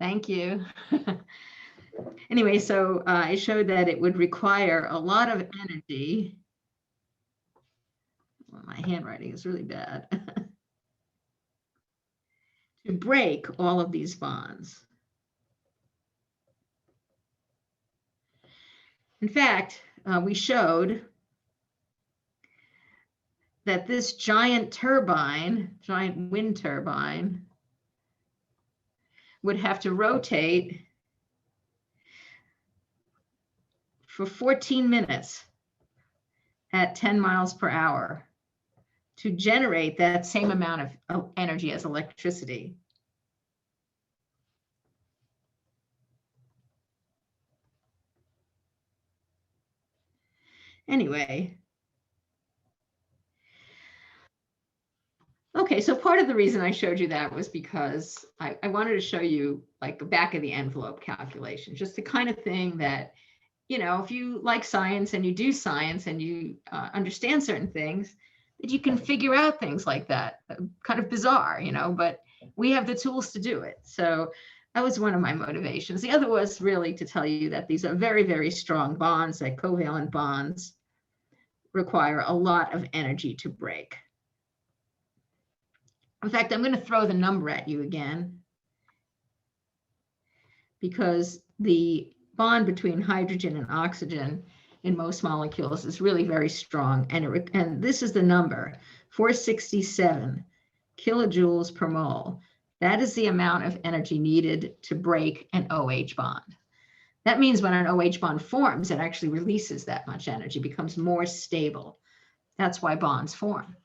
Thank you. Anyway, so I showed that it would require a lot of energy. Well, my handwriting is really bad. To break all of these bonds. In fact, we showed that this giant wind turbine, would have to rotate for 14 minutes at 10 miles per hour to generate that same amount of energy as electricity. Anyway, okay, so part of the reason I showed you that was because I wanted to show you like a back of the envelope calculation, just the kind of thing that, you know, if you like science and you do science and you understand certain things, that you can figure out things like that. Kind of bizarre, you know, but we have the tools to do it. So that was one of my motivations. The other was really to tell you that these are very, very strong bonds, that covalent bonds require a lot of energy to break. In fact, I'm going to throw the number at you again, because the bond between hydrogen and oxygen in most molecules is really very strong. And this is the number, 467 kilojoules per mole. That is the amount of energy needed to break an OH bond. That means when an OH bond forms, it actually releases that much energy, becomes more stable. That's why bonds form.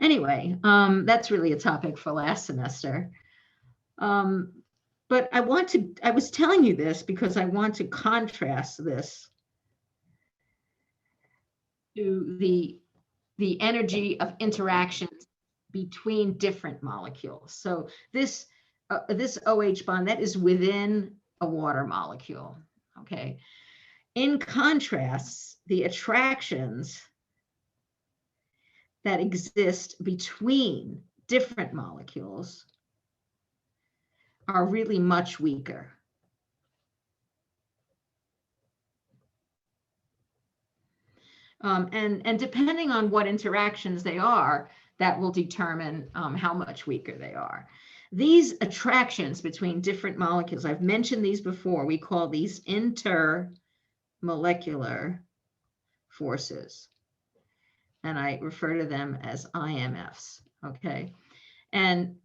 Anyway, that's really a topic for last semester. But I was telling you this because I want to contrast this to the energy of interactions between different molecules. So this OH bond, that is within a water molecule, okay? In contrast, the attractions that exist between different molecules are really much weaker. And depending on what interactions they are, that will determine how much weaker they are. These attractions between different molecules, I've mentioned these before, we call these intermolecular forces. And I refer to them as IMFs, okay? And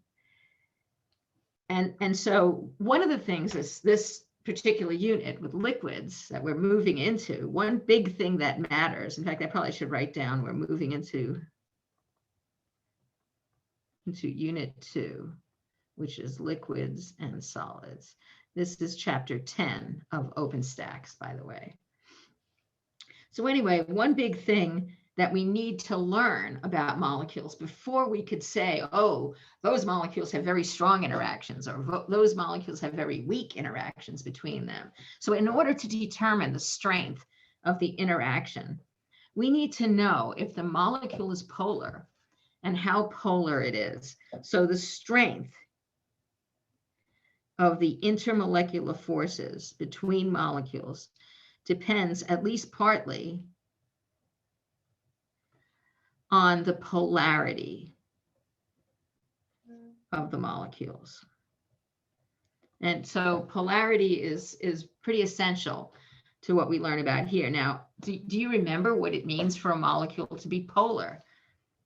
so one of the things is this particular unit with liquids that we're moving into, one big thing that matters, in fact, I probably should write down we're moving into unit 2, which is liquids and solids. This is chapter 10 of OpenStax, by the way. So anyway, one big thing that we need to learn about molecules before we could say, oh, those molecules have very strong interactions, or those molecules have very weak interactions between them. So in order to determine the strength of the interaction, we need to know if the molecule is polar and how polar it is. So the strength of the intermolecular forces between molecules depends at least partly on the polarity of the molecules. And so polarity is pretty essential to what we learn about here. Now, do you remember what it means for a molecule to be polar?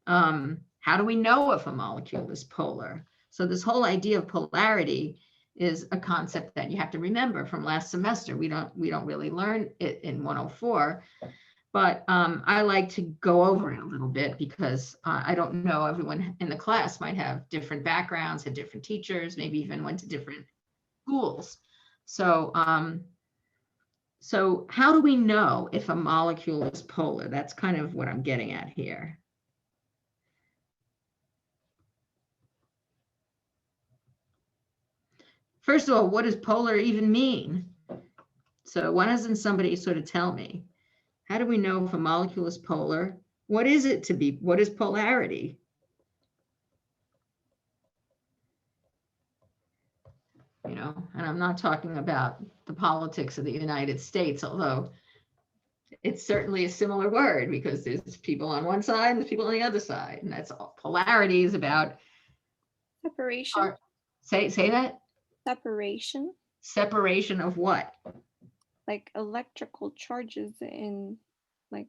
How do we know if a molecule is polar? So this whole idea of polarity is a concept that you have to remember from last semester. We don't really learn it in 104. But I like to go over it a little bit because I don't know, everyone in the class might have different backgrounds, had different teachers, maybe even went to different schools. So, so how do we know if a molecule is polar? That's kind of what I'm getting at here. First of all, what does polar even mean? So why doesn't somebody sort of tell me? How do we know if a molecule is polar? What is it to be? What is polarity? you know, and I'm not talking about the politics of the United States, although it's certainly a similar word because there's people on one side and there's people on the other side, and that's all. Polarity is about Separation. say that. Separation. Separation of what? Like electrical charges in like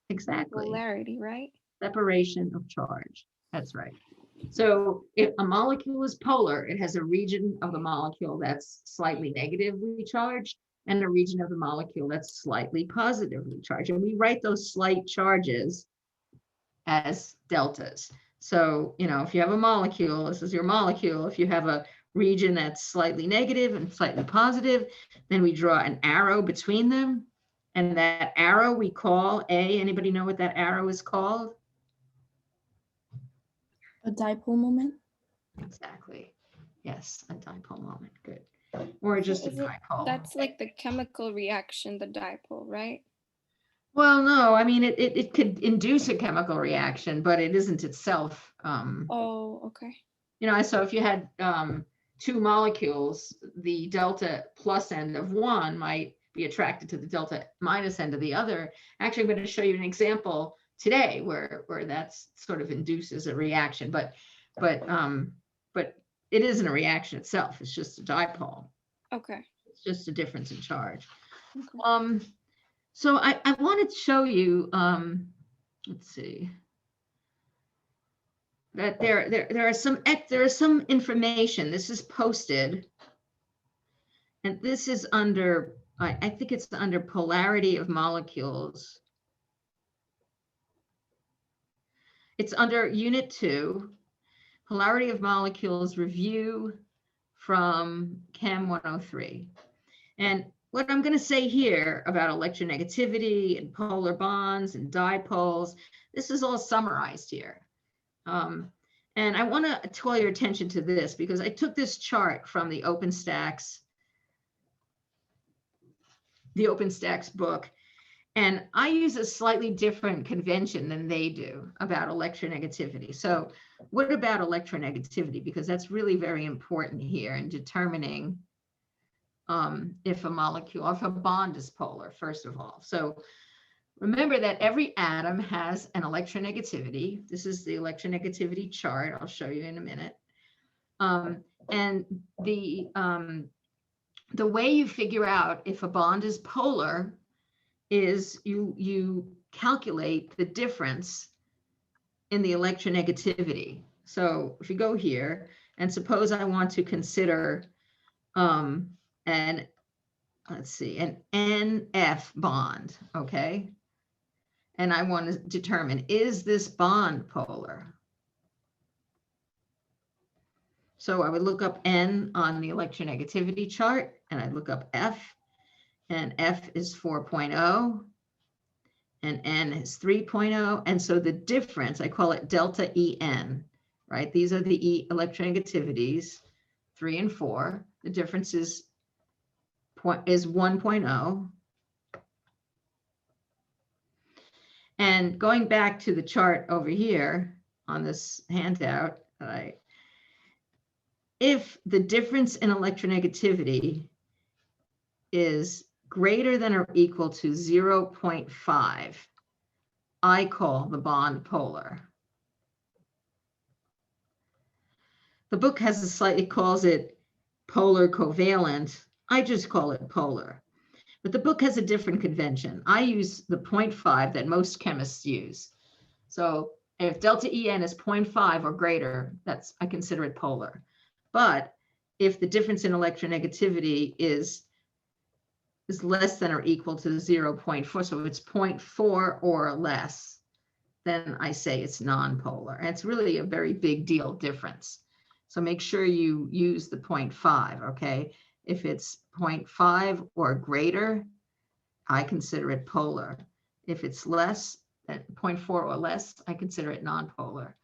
Exactly. polarity, right? Separation of charge. That's right. So if a molecule is polar, it has a region of the molecule that's slightly negatively charged and a region of the molecule that's slightly positively charged. And we write those slight charges as deltas. So, you know, if you have a molecule, this is your molecule. If you have a region that's slightly negative and slightly positive, then we draw an arrow between them. And that arrow we call A. Anybody know what that arrow is called? A dipole moment? Exactly. Yes, a dipole moment. Good. Or just a dipole. That's like the chemical reaction, the dipole, right? Well, no, I mean, it could induce a chemical reaction, but it isn't itself. Oh, okay. You know, so if you had two molecules, the delta plus end of one might be attracted to the delta minus end of the other. Actually, I'm going to show you an example today where that's sort of induces a reaction, but it isn't a reaction itself. It's just a dipole. Okay. It's just a difference in charge. Okay. So I wanted to show you, let's see, that there is some information. This is posted, and this is under, I think it's under polarity of molecules. It's under Unit 2, Polarity of Molecules Review from Chem 103. And what I'm going to say here about electronegativity and polar bonds and dipoles, this is all summarized here. And I want to call your attention to this because I took this chart from the OpenStax book, and I use a slightly different convention than they do about electronegativity. So what about electronegativity? Because that's really very important here in determining if a molecule, if a bond is polar, first of all. So remember that every atom has an electronegativity. This is the electronegativity chart. I'll show you in a minute. And the way you figure out if a bond is polar is you calculate the difference in the electronegativity. So if you go here and suppose I want to consider an NF bond, okay? And I want to determine, is this bond polar? So I would look up N on the electronegativity chart, and I'd look up F, and F is 4.0, and N is 3.0. And so the difference, I call it delta En, right? These are the electronegativities, 3 and 4. The difference is 1.0. And going back to the chart over here on this handout, if the difference in electronegativity is greater than or equal to 0.5, I call the bond polar. The book calls it polar covalent. I just call it polar. But the book has a different convention. I use the 0.5 that most chemists use. So if delta En is 0.5 or greater, I consider it polar. But if the difference in electronegativity is less than or equal to 0.4, so it's 0.4 or less, then I say it's nonpolar. And it's really a very big deal difference. So make sure you use the 0.5, okay? If it's 0.5 or greater, I consider it polar. If it's less than 0.4 or less, I consider it nonpolar.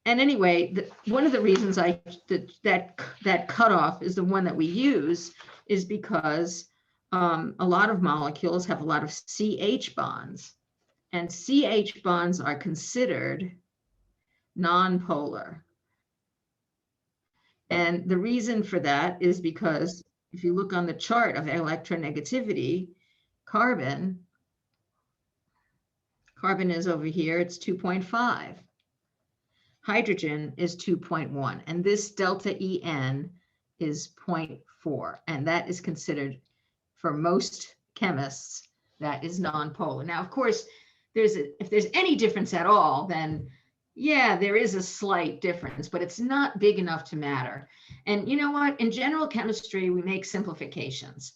And anyway, one of the reasons that cutoff is the one that we use is because a lot of molecules have a lot of CH bonds, and CH bonds are considered nonpolar. And the reason for that is because if you look on the chart of electronegativity, carbon is over here, it's 2.5. Hydrogen is 2.1, and this delta En is 0.4, and that is considered, for most chemists, that is nonpolar. Now, of course, if there's any difference at all, then yeah, there is a slight difference, but it's not big enough to matter. And you know what? In general chemistry, we make simplifications.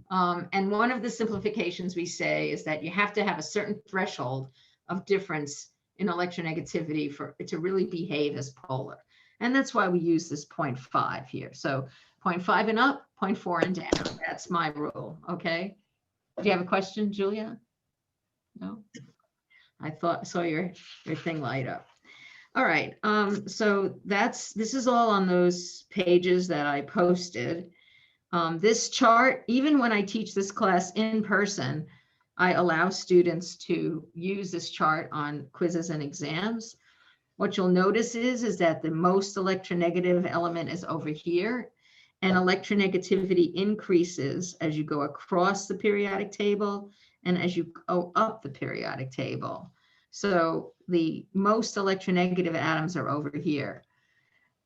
And one of the simplifications we say is that you have to have a certain threshold of difference in electronegativity for it to really behave as polar. And that's why we use this 0.5 here. So 0.5 and up, 0.4 and down. That's my rule, okay? Do you have a question, Julia? No? I saw your thing light up. All right, so this is all on those pages that I posted. This chart, even when I teach this class in person, I allow students to use this chart on quizzes and exams. What you'll notice is that the most electronegative element is over here, and electronegativity increases as you go across the periodic table and as you go up the periodic table. So the most electronegative atoms are over here.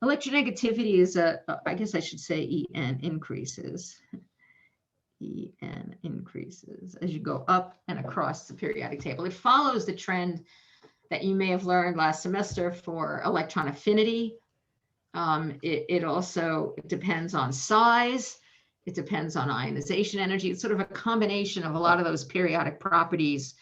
Electronegativity is I guess I should say En increases. En increases as you go up and across the periodic table. It follows the trend that you may have learned last semester for electron affinity. It also depends on size. It depends on ionization energy. It's sort of a combination of a lot of those periodic properties.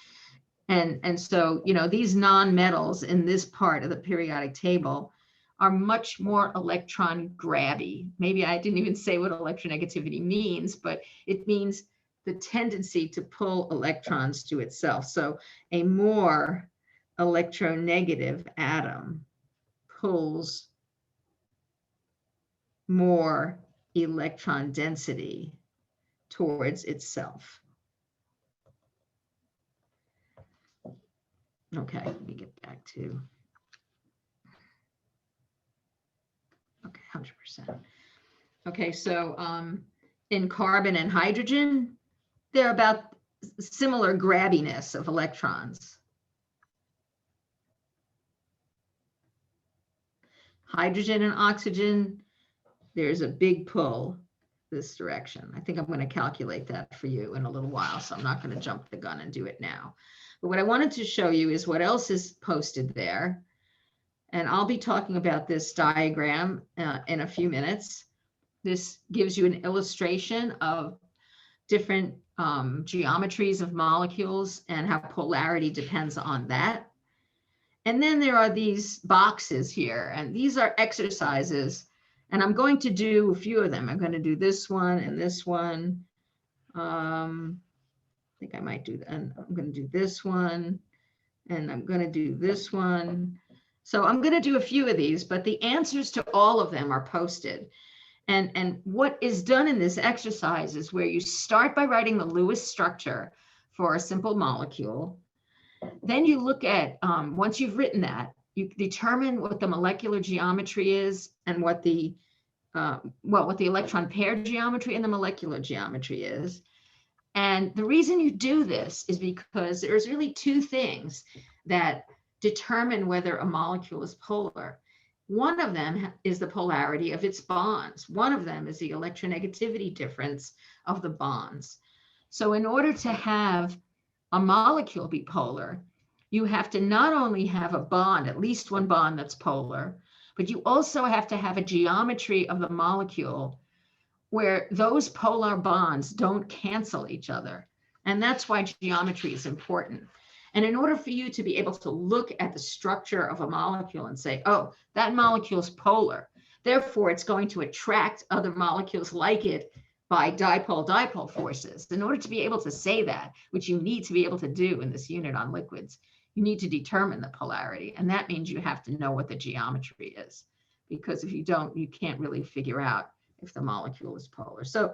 And so, you know, these non-metals in this part of the periodic table are much more electron grabby. Maybe I didn't even say what electronegativity means, but it means the tendency to pull electrons to itself. So a more electronegative atom pulls more electron density towards itself. Okay, let me get back to, okay, 100%. Okay, so in carbon and hydrogen, they're about similar grabbiness of electrons. Hydrogen and oxygen, there's a big pull this direction. I think I'm going to calculate that for you in a little while, so I'm not going to jump the gun and do it now. But what I wanted to show you is what else is posted there. And I'll be talking about this diagram in a few minutes. This gives you an illustration of different geometries of molecules and how polarity depends on that. And then there are these boxes here, and these are exercises. And I'm going to do a few of them. I'm going to do this one and this one. I think I might do that. And I'm going to do this one, and I'm going to do this one. So I'm going to do a few of these, but the answers to all of them are posted. And what is done in this exercise is where you start by writing the Lewis structure for a simple molecule. Then you look at, once you've written that, you determine what the molecular geometry is and what the electron pair geometry and the molecular geometry is. And the reason you do this is because there's really two things that determine whether a molecule is polar. One of them is the polarity of its bonds. One of them is the electronegativity difference of the bonds. So in order to have a molecule be polar, you have to not only have a bond, at least one bond that's polar, but you also have to have a geometry of the molecule where those polar bonds don't cancel each other. And that's why geometry is important. And in order for you to be able to look at the structure of a molecule and say, oh, that molecule's polar, therefore it's going to attract other molecules like it by dipole-dipole forces. In order to be able to say that, which you need to be able to do in this unit on liquids, you need to determine the polarity. And that means you have to know what the geometry is, because if you don't, you can't really figure out if the molecule is polar. So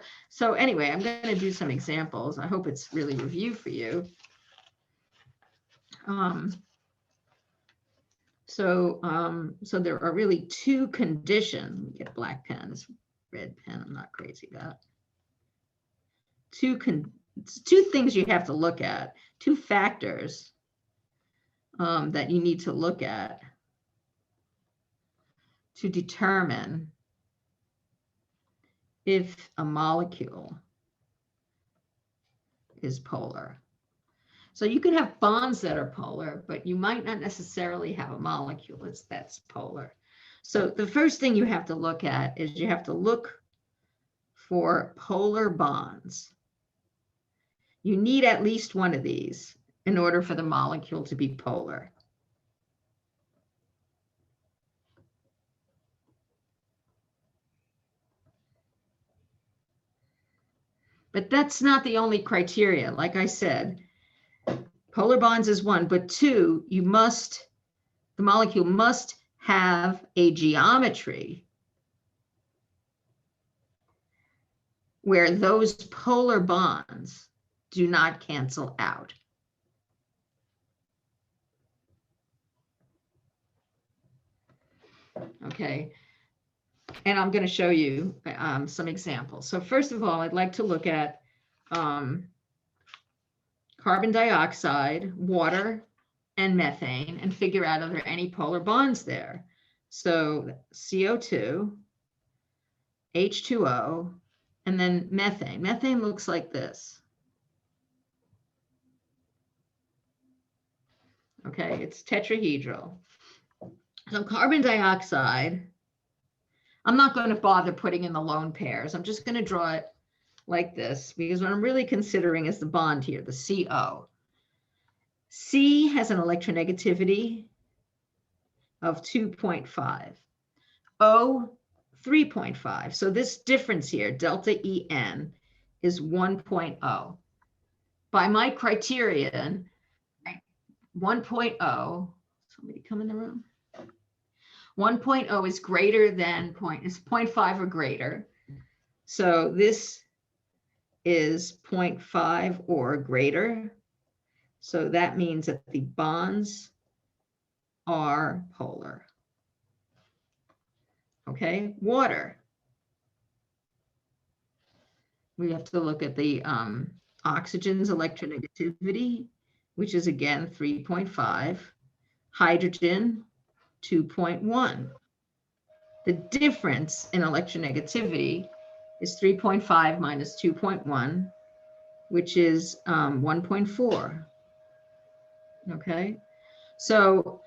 anyway, I'm going to do some examples. I hope it's really review for you. So, so there are really two conditions. Let me get black pen, this red pen, I'm not crazy about. Two things you have to look at, two factors that you need to look at to determine if a molecule is polar. So you can have bonds that are polar, but you might not necessarily have a molecule that's polar. So the first thing you have to look at is you have to look for polar bonds. You need at least one of these in order for the molecule to be polar. But that's not the only criteria. Like I said, polar bonds is one, but two, the molecule must have a geometry where those polar bonds do not cancel out. Okay, and I'm going to show you some examples. So first of all, I'd like to look at carbon dioxide, water, and methane and figure out are there any polar bonds there. So CO2, H2O, and then methane. Methane looks like this. Okay, it's tetrahedral. So carbon dioxide, I'm not going to bother putting in the lone pairs. I'm just going to draw it like this because what I'm really considering is the bond here, the CO. C has an electronegativity of 2.5. O, 3.5. So this difference here, delta En, is 1.0. By my criterion, 1.0, somebody come in the room? 1.0 is greater than 0.5 or greater. So this is 0.5 or greater. So that means that the bonds are polar. Okay, water. We have to look at the oxygen's electronegativity, which is again 3.5. Hydrogen, 2.1. The difference in electronegativity is 3.5 minus 2.1, which is 1.4. Okay, so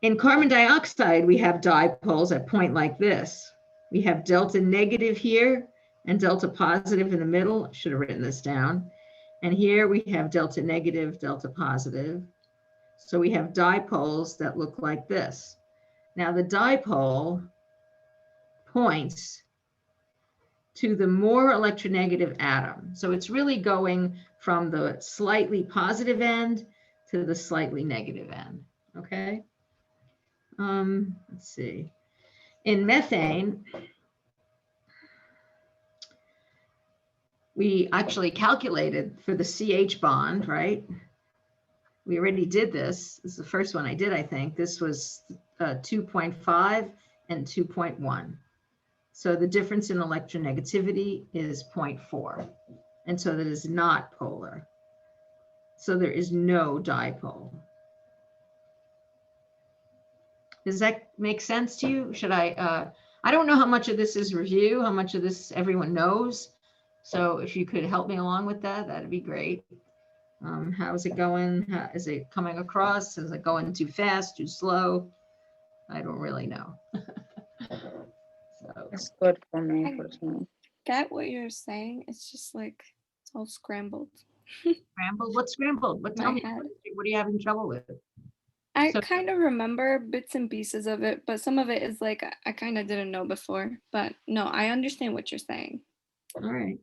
in carbon dioxide, we have dipoles at point like this. We have delta negative here and delta positive in the middle. I should have written this down. And here we have delta negative, delta positive. So we have dipoles that look like this. Now the dipole points to the more electronegative atom. So it's really going from the slightly positive end to the slightly negative end, okay? Let's see. In methane, we actually calculated for the CH bond, right? We already did this. This is the first one I did, I think. This was 2.5 and 2.1. So the difference in electronegativity is 0.4. And so that is not polar. So there is no dipole. Does that make sense to you? Should I don't know how much of this is review, how much of this everyone knows. So if you could help me along with that, that'd be great. How's it going? Is it coming across? Is it going too fast, too slow? I don't really know. So It's good for me personally. Get what you're saying. It's just like it's all scrambled. scrambled? What's scrambled? What tell My me? head. What are you having trouble with? I So- kind of remember bits and pieces of it, but some of it is like I kind of didn't know before. But no, I understand what you're saying. All right.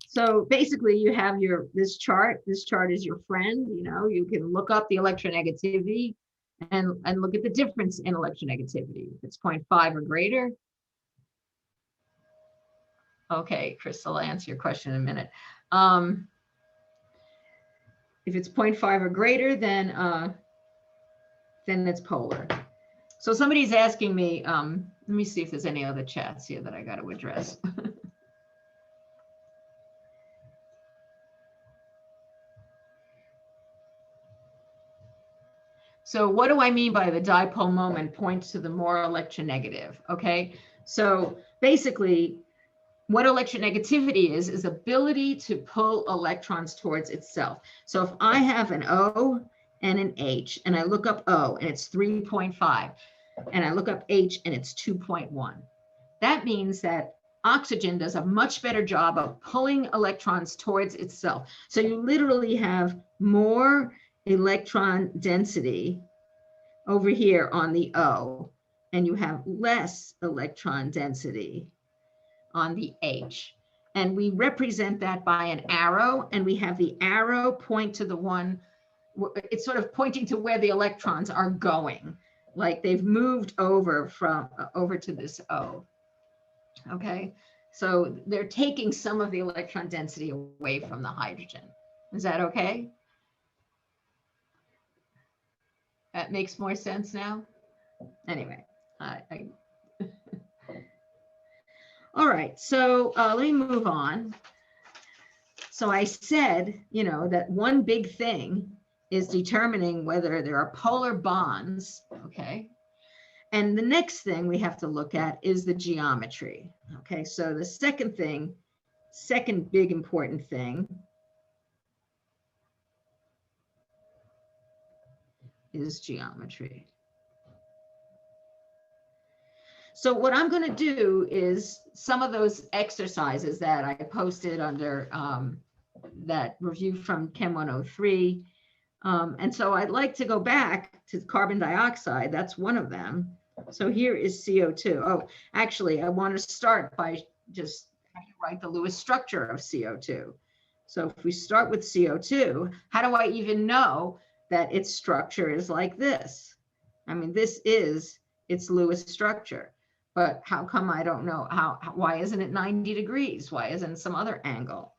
So basically you have this chart. This chart is your friend. You know, you can look up the electronegativity and look at the difference in electronegativity. If it's 0.5 or greater. Okay, Crystal, I'll answer your question in a minute. If it's 0.5 or greater, then it's polar. So somebody's asking me, let me see if there's any other chats here that I got to address. So what do I mean by the dipole moment points to the more electronegative? Okay, so basically what electronegativity is ability to pull electrons towards itself. So if I have an O and an H and I look up O and it's 3.5 and I look up H and it's 2.1, that means that oxygen does a much better job of pulling electrons towards itself. So you literally have more electron density over here on the O, and you have less electron density on the H. And we represent that by an arrow, and we have the arrow point to the one, it's sort of pointing to where the electrons are going, like they've moved over from over to this O. Okay, so they're taking some of the electron density away from the hydrogen. Is that okay? That makes more sense now? Anyway, all right, so let me move on. So I said, you know, that one big thing is determining whether there are polar bonds, okay? And the next thing we have to look at is the geometry, okay? So the second thing, second big important thing is geometry. So what I'm going to do is some of those exercises that I posted under that review from Chem 103. And so I'd like to go back to carbon dioxide. That's one of them. So here is CO2. Oh, actually, I want to start by just write the Lewis structure of CO2. So if we start with CO2, how do I even know that its structure is like this? I mean, this is its Lewis structure. But how come I don't know why isn't it 90 degrees? Why isn't it some other angle?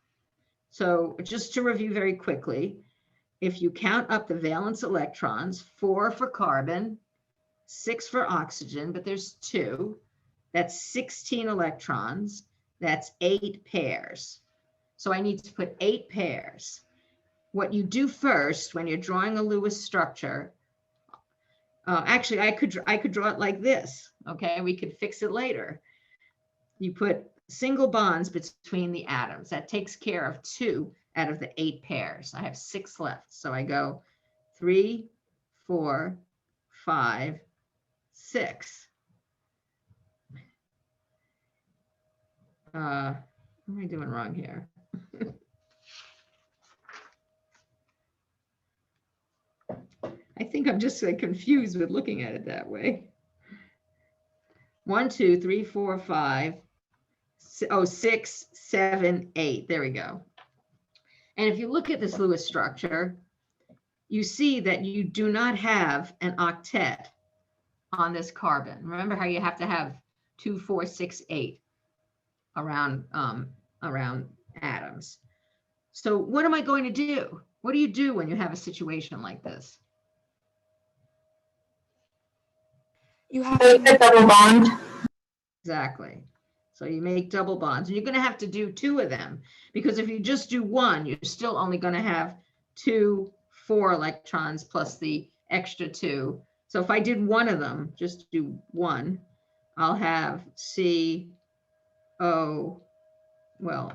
So just to review very quickly, if you count up the valence electrons, 4 for carbon, 6 for oxygen, but there's 2, that's 16 electrons, that's 8 pairs. So I need to put 8 pairs. What you do first when you're drawing a Lewis structure, actually I could draw it like this. Okay, we could fix it later. You put single bonds between the atoms. That takes care of 2 out of the 8 pairs. I have 6 left. So I go 3, 4, 5, 6. What am I doing wrong here? I think I'm just confused with looking at it that way. 1, 2, 3, 4, 5. 6, 7, 8. There we go. And if you look at this Lewis structure, you see that you do not have an octet on this carbon. Remember how you have to have 2, 4, 6, 8 around atoms. So what am I going to do? What do you do when you have a situation like this? You have to make a double bond. Exactly. So you make double bonds, and you're going to have to do 2 of them, because if you just do 1, you're still only going to have 2 4 electrons plus the extra 2. So if I did 1 of them, just do 1, I'll have C, O, well,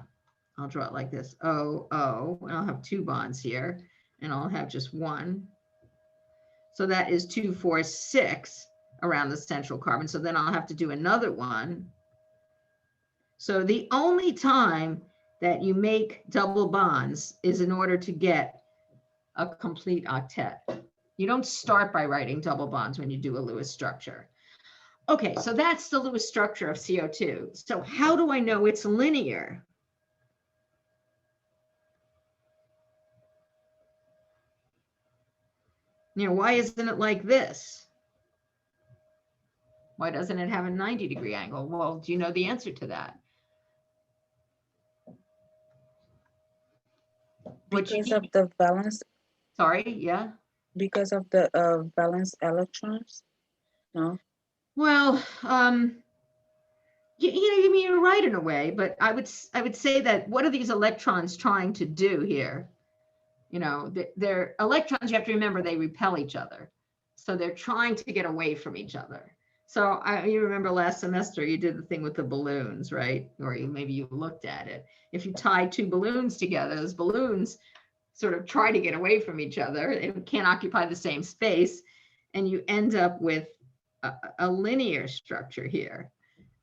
I'll draw it like this, O, O, and I'll have 2 bonds here, and I'll have just 1. So that is 2, 4, 6 around the central carbon. So then I'll have to do another one. So the only time that you make double bonds is in order to get a complete octet. You don't start by writing double bonds when you do a Lewis structure. Okay, so that's the Lewis structure of CO2. So how do I know it's linear? You know, why isn't it like this? Why doesn't it have a 90-degree angle? Well, do you know the answer to that? Because of the valence. Sorry, yeah. Because of the valence electrons. No? Well, I mean, you're right in a way, but I would say that what are these electrons trying to do here? You know, they're electrons, you have to remember, they repel each other. So they're trying to get away from each other. So you remember last semester you did the thing with the balloons, right? Or maybe you looked at it. If you tie two balloons together, those balloons sort of try to get away from each other. They can't occupy the same space. And you end up with a linear structure here.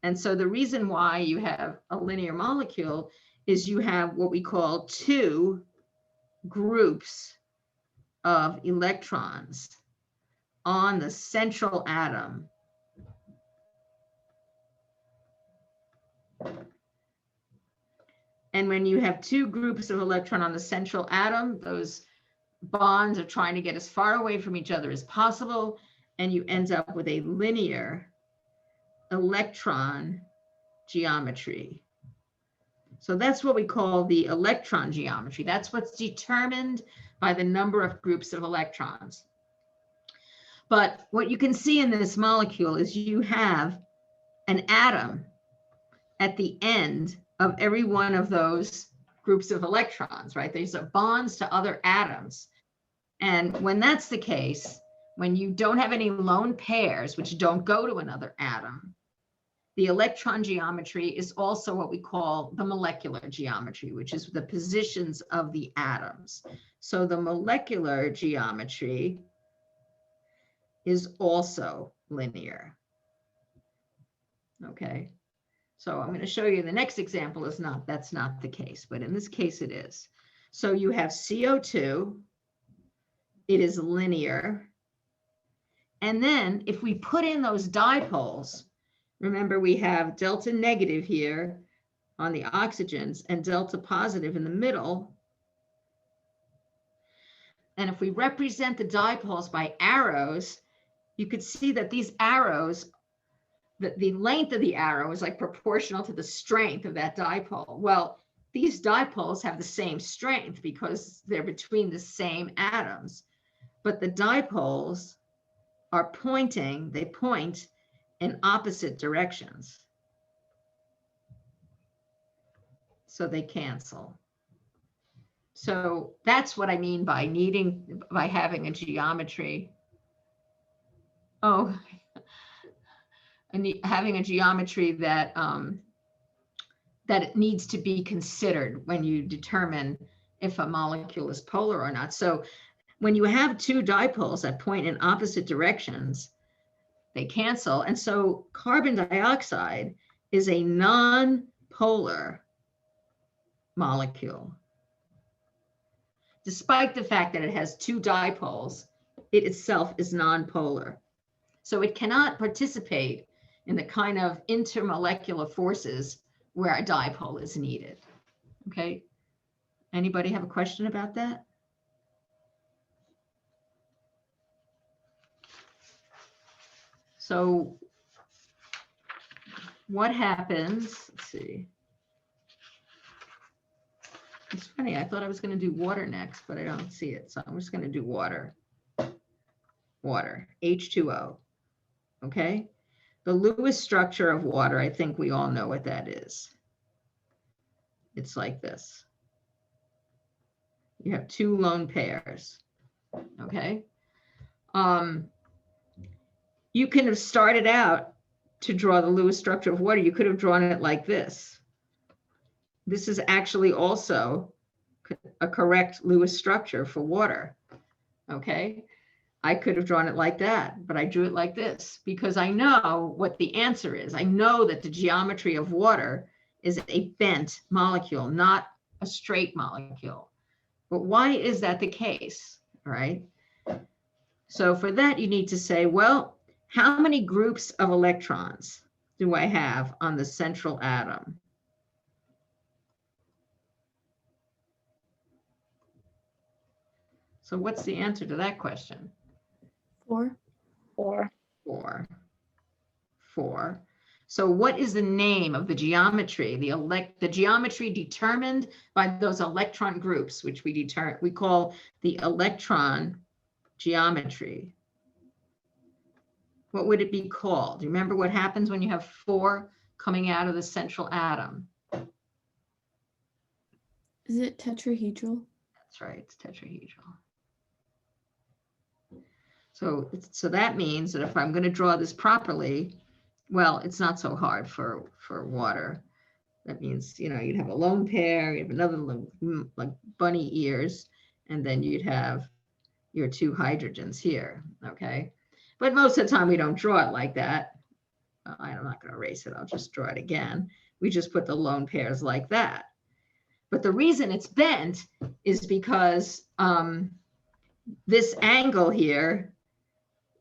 And so the reason why you have a linear molecule is you have what we call two groups of electrons on the central atom. And when you have two groups of electron on the central atom, those bonds are trying to get as far away from each other as possible, and you end up with a linear electron geometry. So that's what we call the electron geometry. That's what's determined by the number of groups of electrons. But what you can see in this molecule is you have an atom at the end of every one of those groups of electrons, right? These are bonds to other atoms. And when that's the case, when you don't have any lone pairs, which don't go to another atom, the electron geometry is also what we call the molecular geometry, which is the positions of the atoms. So the molecular geometry is also linear. Okay, so I'm going to show you the next example is not, that's not the case, but in this case it is. So you have CO2, it is linear. And then if we put in those dipoles, remember we have delta negative here on the oxygens and delta positive in the middle. And if we represent the dipoles by arrows, you could see that these arrows, the length of the arrow is like proportional to the strength of that dipole. Well, these dipoles have the same strength because they're between the same atoms, but the dipoles are pointing, they point in opposite directions. So they cancel. So that's what I mean by by having a geometry. Oh, and having a geometry that that it needs to be considered when you determine if a molecule is polar or not. So when you have two dipoles that point in opposite directions, they cancel. And so carbon dioxide is a non-polar molecule. Despite the fact that it has two dipoles, it itself is non-polar. So it cannot participate in the kind of intermolecular forces where a dipole is needed. Okay. Anybody have a question about that? So what happens? Let's see. It's funny, I thought I was going to do water next, but I don't see it. So I'm just going to do water. Water, H2O. Okay. The Lewis structure of water, I think we all know what that is. It's like this. You have two lone pairs. Okay. You can have started out to draw the Lewis structure of water. You could have drawn it like this. This is actually also a correct Lewis structure for water. Okay. I could have drawn it like that, but I drew it like this because I know what the answer is. I know that the geometry of water is a bent molecule, not a straight molecule. But why is that the case, right? So for that, you need to say, well, how many groups of electrons do I have on the central atom? So what's the answer to that question? 4. 4. 4. So what is the name of the geometry? The geometry determined by those electron groups, which we call the electron geometry. what would it be called? Do you remember what happens when you have 4 coming out of the central atom? Is it tetrahedral? That's right, it's tetrahedral. So that means that if I'm going to draw this properly, well, it's not so hard for water. That means, you know, you'd have a lone pair, you have another like bunny ears, and then you'd have your 2 hydrogens here, okay? But most of the time we don't draw it like that. I'm not going to erase it, I'll just draw it again. We just put the lone pairs like that. But the reason it's bent is because this angle here,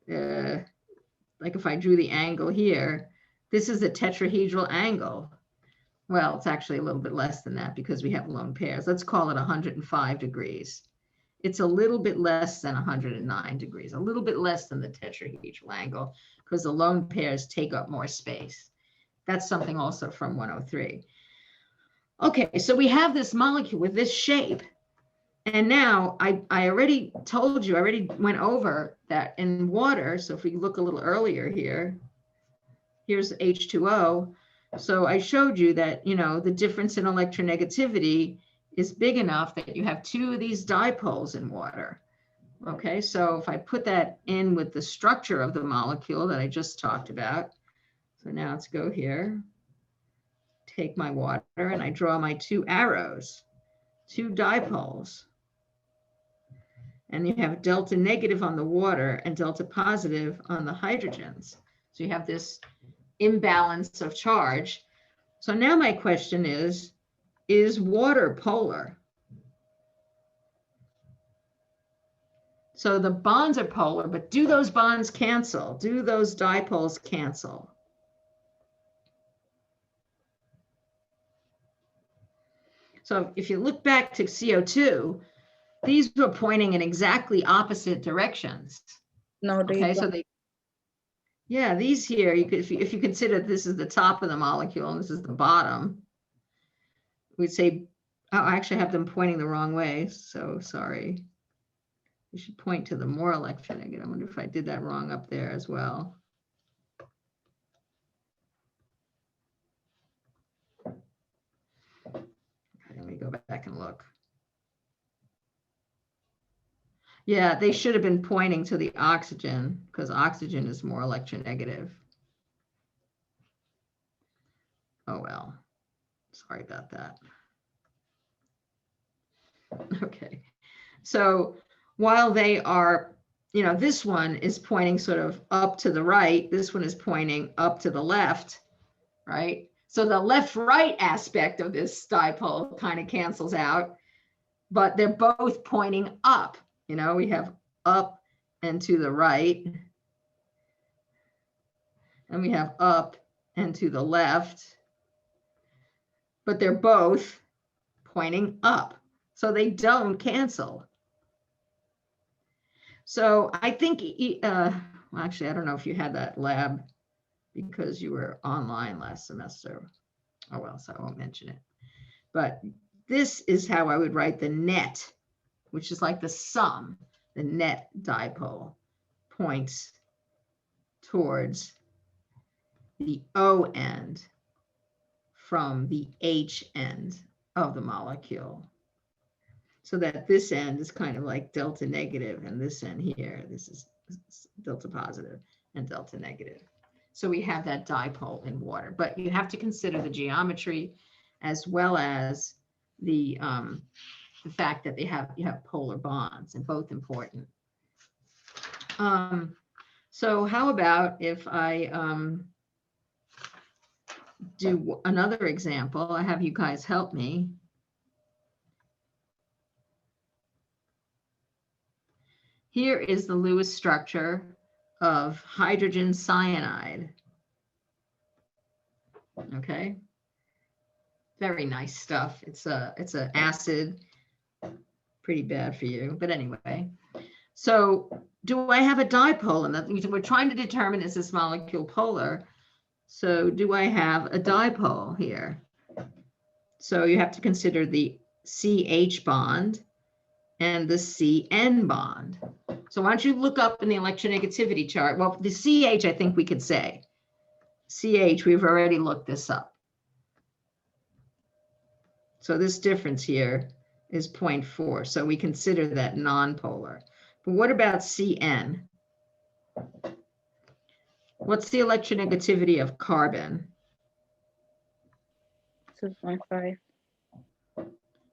like if I drew the angle here, this is a tetrahedral angle. Well, it's actually a little bit less than that because we have lone pairs. Let's call it 105 degrees. It's a little bit less than 109 degrees, a little bit less than the tetrahedral angle because the lone pairs take up more space. That's something also from 103. Okay, so we have this molecule with this shape. And now I already told you, I already went over that in water. So if we look a little earlier here, here's H2O. So I showed you that, you know, the difference in electronegativity is big enough that you have 2 of these dipoles in water. Okay, so if I put that in with the structure of the molecule that I just talked about, so now let's go here, take my water and I draw my 2 arrows, 2 dipoles. And you have delta negative on the water and delta positive on the hydrogens. So you have this imbalance of charge. So now my question is water polar? So the bonds are polar, but do those bonds cancel? Do those dipoles cancel? So if you look back to CO2, these were pointing in exactly opposite directions. No, they Okay, so don't. they, yeah, these here, you could, if you consider this is the top of the molecule and this is the bottom, we'd say, oh, I actually have them pointing the wrong way. So sorry. You should point to the more electronegative. I wonder if I did that wrong up there as well. Okay, let me go back and look. Yeah, they should have been pointing to the oxygen because oxygen is more electronegative. Oh, well, sorry about that. Okay, so while they are, you know, this one is pointing sort of up to the right, this one is pointing up to the left, right? So the left-right aspect of this dipole kind of cancels out, but they're both pointing up. You know, we have up and to the right, and we have up and to the left, but they're both pointing up, so they don't cancel. So I think, well, actually, I don't know if you had that lab because you were online last semester. Oh, well, so I won't mention it. But this is how I would write the net, which is like the sum. The net dipole points towards the O end from the H end of the molecule. So that this end is kind of like delta negative, and this end here, this is delta positive and delta negative. So we have that dipole in water, but you have to consider the geometry as well as the fact that you have polar bonds, and both important. So how about if I do another example? I have you guys help me. Here is the Lewis structure of hydrogen cyanide. Okay, very nice stuff. It's an acid, pretty bad for you, but anyway. So do I have a dipole? And we're trying to determine, is this molecule polar? So do I have a dipole here? So you have to consider the CH bond and the CN bond. So why don't you look up in the electronegativity chart? Well, the CH, I think we could say. CH, we've already looked this up. So this difference here is 0.4. So we consider that nonpolar. But what about CN? What's the electronegativity of carbon? 2.5.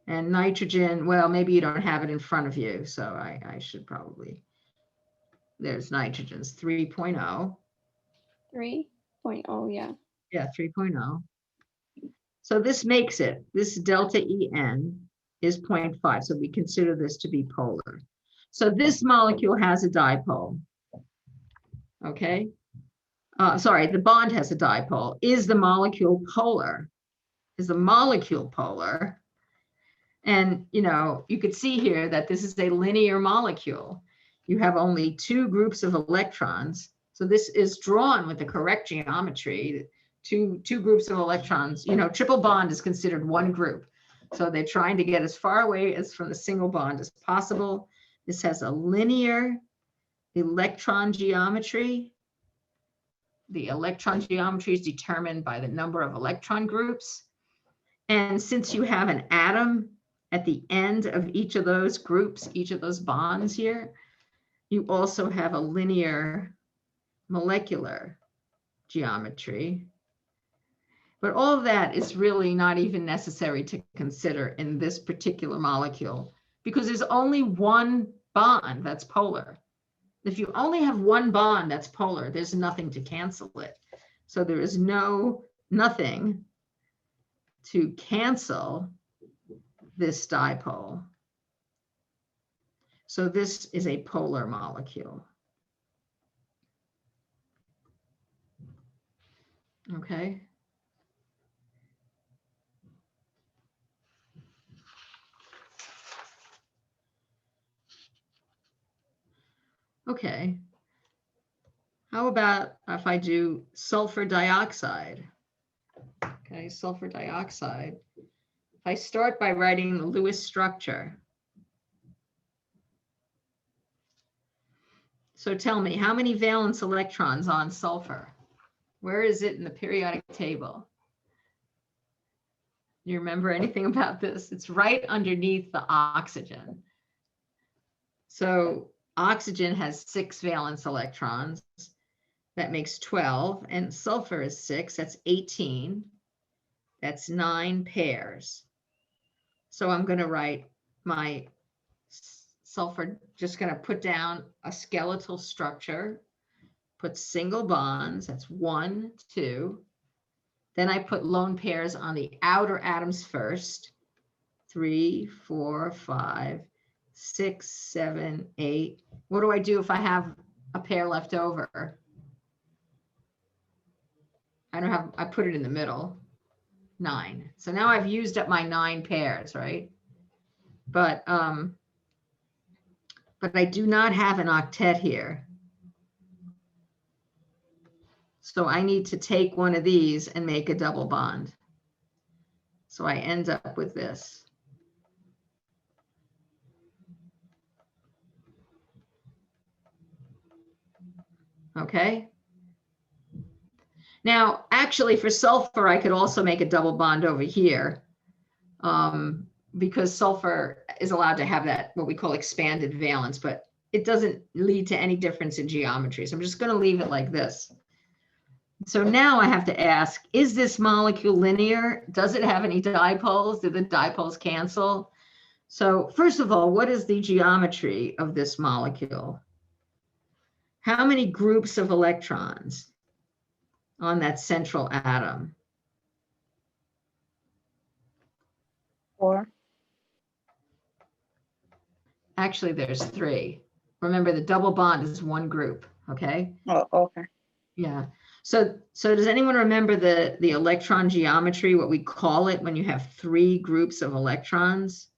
And nitrogen, well, maybe you don't have it in front of you. So I should probably, there's nitrogen's 3.0. 3.0, yeah. Yeah, 3.0. So this makes it, this delta En is 0.5. So we consider this to be polar. So this molecule has a dipole. Okay. Sorry, the bond has a dipole. Is the molecule polar? Is the molecule polar? And, you know, you could see here that this is a linear molecule. You have only two groups of electrons. So this is drawn with the correct geometry. Two groups of electrons, you know, triple bond is considered one group. So they're trying to get as far away as from the single bond as possible. This has a linear electron geometry. The electron geometry is determined by the number of electron groups. And since you have an atom at the end of each of those groups, each of those bonds here, you also have a linear molecular geometry. But all of that is really not even necessary to consider in this particular molecule because there's only one bond that's polar. If you only have one bond that's polar, there's nothing to cancel it. So there is nothing to cancel this dipole. So this is a polar molecule. Okay. Okay. How about if I do sulfur dioxide? Okay, sulfur dioxide. If I start by writing the Lewis structure. So tell me, how many valence electrons on sulfur? Where is it in the periodic table? You remember anything about this? It's right underneath the oxygen. So oxygen has 6 valence electrons. That makes 12. And sulfur is 6. That's 18. That's 9 pairs. So I'm going to write my sulfur, just going to put down a skeletal structure, put single bonds. That's 1, 2. Then I put lone pairs on the outer atoms first. 3, 4, 5, 6, 7, 8. What do I do if I have a pair left over? I put it in the middle. 9. So now I've used up my 9 pairs, right? But I do not have an octet here. So I need to take one of these and make a double bond. So I end up with this. Okay. Now, actually for sulfur, I could also make a double bond over here because sulfur is allowed to have that, what we call expanded valence, but it doesn't lead to any difference in geometry. So I'm just going to leave it like this. So now I have to ask, is this molecule linear? Does it have any dipoles? Do the dipoles cancel? So first of all, what is the geometry of this molecule? How many groups of electrons on that central atom? 4. Actually, there's 3. Remember, the double bond is one group, okay? Oh, okay. Yeah. So does anyone remember the electron geometry, what we call it when you have 3 groups of electrons?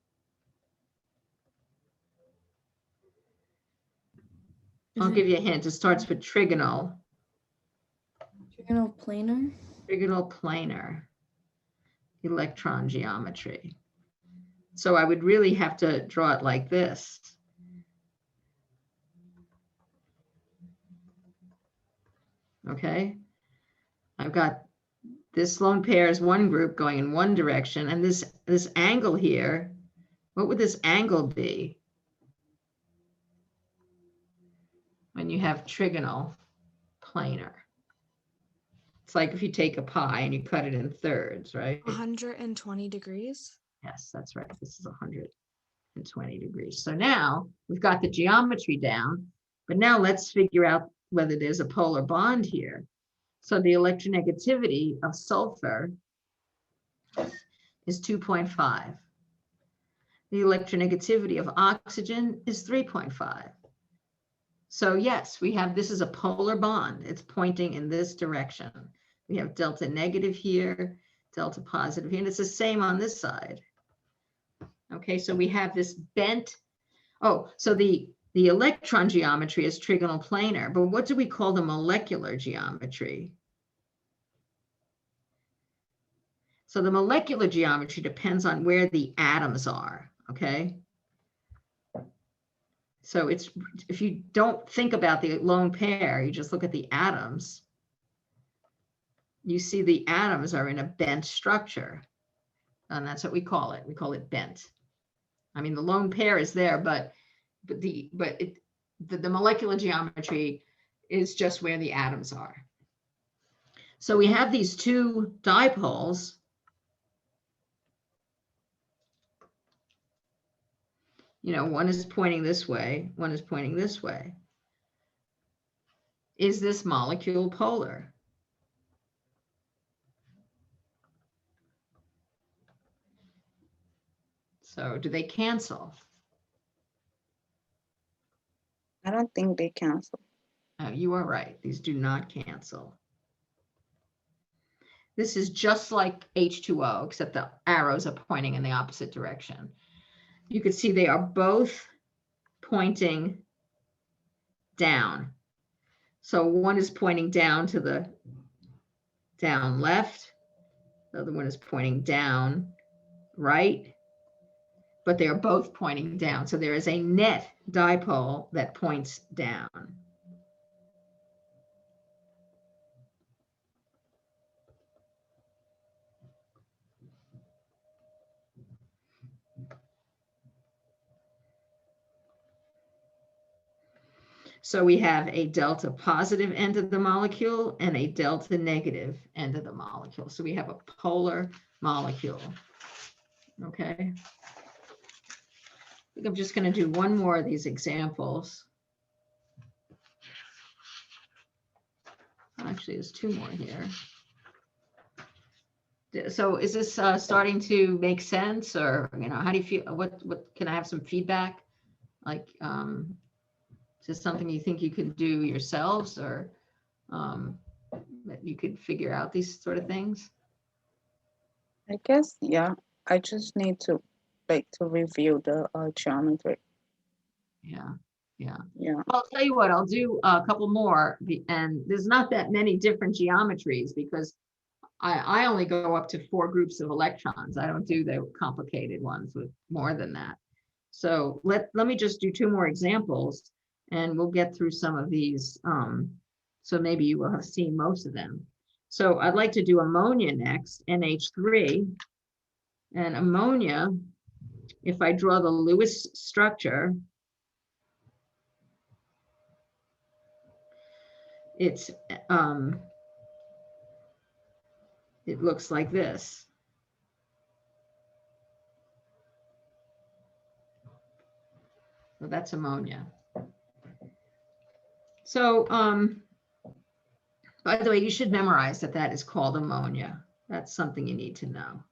I'll give you a hint. It starts with trigonal. Trigonal planar? Trigonal planar electron geometry. So I would really have to draw it like this. Okay. I've got this lone pair is one group going in one direction, and this angle here, what would this angle be when you have trigonal planar? It's like if you take a pie and you cut it in thirds, right? 120 degrees. Yes, that's right. This is 120 degrees. So now we've got the geometry down, but now let's figure out whether there's a polar bond here. So the electronegativity of sulfur is 2.5. The electronegativity of oxygen is 3.5. So yes, we have, this is a polar bond. It's pointing in this direction. We have delta negative here, delta positive here, and it's the same on this side. Okay, so we have this bent. Oh, so the electron geometry is trigonal planar, but what do we call the molecular geometry? So the molecular geometry depends on where the atoms are, okay? So it's, if you don't think about the lone pair, you just look at the atoms, you see the atoms are in a bent structure, and that's what we call it. We call it bent. I mean, the lone pair is there, but the molecular geometry is just where the atoms are. So we have these two dipoles. You know, one is pointing this way, one is pointing this way. Is this molecule polar? So do they cancel? I don't think they cancel. You are right. These do not cancel. This is just like H2O, except the arrows are pointing in the opposite direction. You can see they are both pointing down. So one is pointing down to the down left. The other one is pointing down right, but they are both pointing down. So there is a net dipole that points down. So we have a delta positive end of the molecule and a delta negative end of the molecule. So we have a polar molecule. Okay. I think I'm just going to do one more of these examples. Actually, there's two more here. So is this starting to make sense, or, you know, how do you feel? What can I have some feedback? Like, is this something you think you could do yourselves, or that you could figure out these sort of things? I guess, yeah. I just need to review the geometry. Yeah, yeah. Yeah. Well, I'll tell you what, I'll do a couple more, and there's not that many different geometries because I only go up to 4 groups of electrons. I don't do the complicated ones with more than that. So let me just do 2 more examples, and we'll get through some of these. So maybe you will have seen most of them. So I'd like to do ammonia next, NH3. And ammonia, if I draw the Lewis structure, it's it looks like this. So that's ammonia. So by the way, you should memorize that that is called ammonia. That's something you need to know.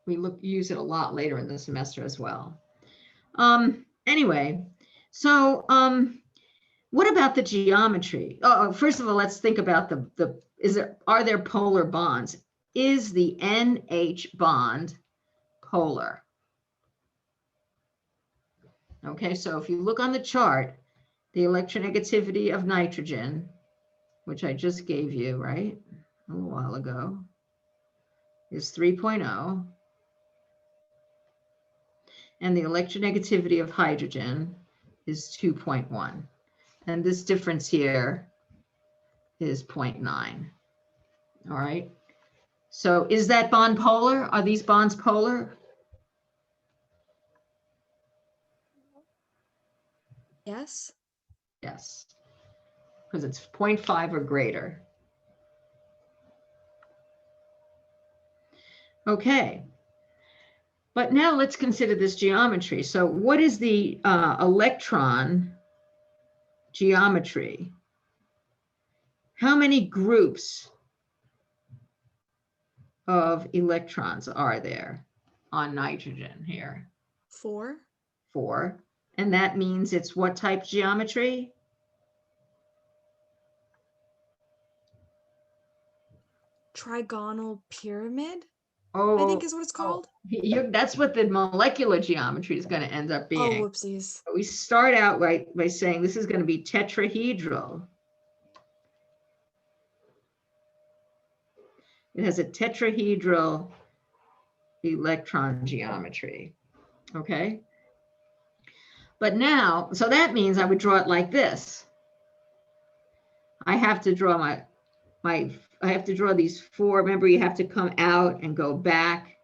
We use it a lot later in the semester as well. Anyway, so what about the geometry? Oh, first of all, let's think about are there polar bonds? Is the NH bond polar? Okay, so if you look on the chart, the electronegativity of nitrogen, which I just gave you, right, a little while ago, is 3.0. and the electronegativity of hydrogen is 2.1. And this difference here is 0.9. All right. So is that bond polar? Are these bonds polar? Yes. Yes, because it's 0.5 or greater. Okay. But now let's consider this geometry. So what is the electron geometry? How many groups of electrons are there on nitrogen here? 4. 4. And that means it's what type geometry? Trigonal pyramid, Oh, I think is what it's called. That's what the molecular geometry is going to end up Oh, being. whoopsies. We start out by saying this is going to be tetrahedral. It has a tetrahedral electron geometry. Okay. But now, so that means I would draw it like this. I have to draw I have to draw these 4. Remember, you have to come out and go back.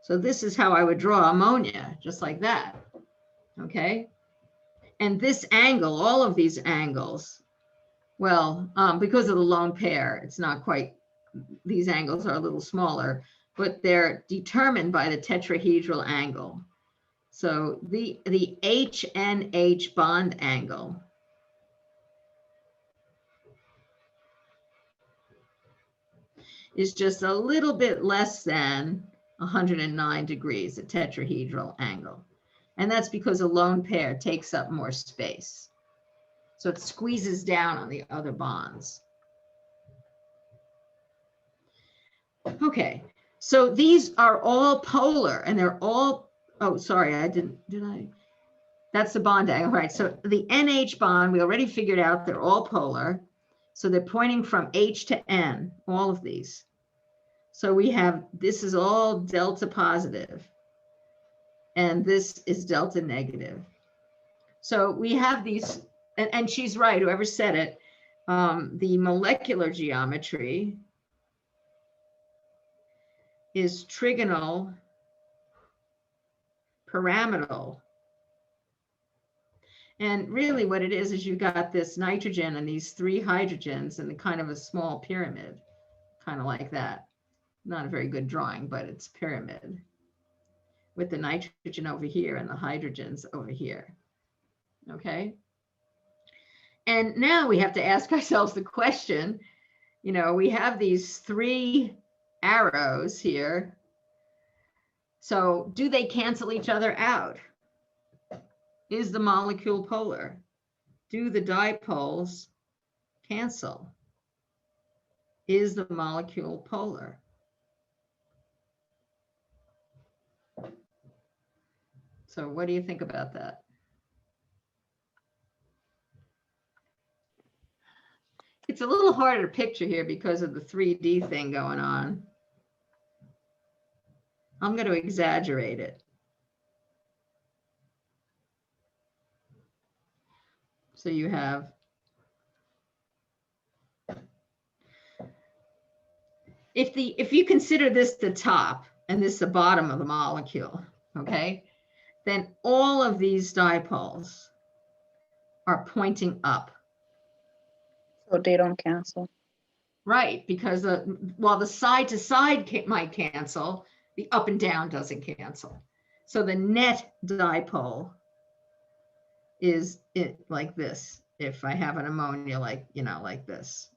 So this is how I would draw ammonia, just like that. Okay. And this angle, all of these angles, well, because of the lone pair, it's not quite, these angles are a little smaller, but they're determined by the tetrahedral angle. So the HNH bond angle is just a little bit less than 109 degrees, a tetrahedral angle. And that's because a lone pair takes up more space. So it squeezes down on the other bonds. Okay, so these are all polar and they're all, oh, sorry, did I? That's the bond angle, right? So the NH bond, we already figured out they're all polar. So they're pointing from H to N, all of these. So we have, this is all delta positive, and this is delta negative. So we have these, and she's right, whoever said it, the molecular geometry is trigonal pyramidal. And really what it is you've got this nitrogen and these 3 hydrogens and kind of a small pyramid, kind of like that. Not a very good drawing, but it's pyramid with the nitrogen over here and the hydrogens over here. Okay. And now we have to ask ourselves the question, you know, we have these 3 arrows here. So do they cancel each other out? Is the molecule polar? Do the dipoles cancel? Is the molecule polar? So what do you think about that? It's a little harder to picture here because of the 3D thing going on. I'm going to exaggerate it. So you have, if you consider this the top and this the bottom of the molecule, okay, then all of these dipoles are pointing up. So they don't cancel. Right, because while the side to side might cancel, the up and down doesn't cancel. So the net dipole is it like this. If I have an ammonia like, you know, like this.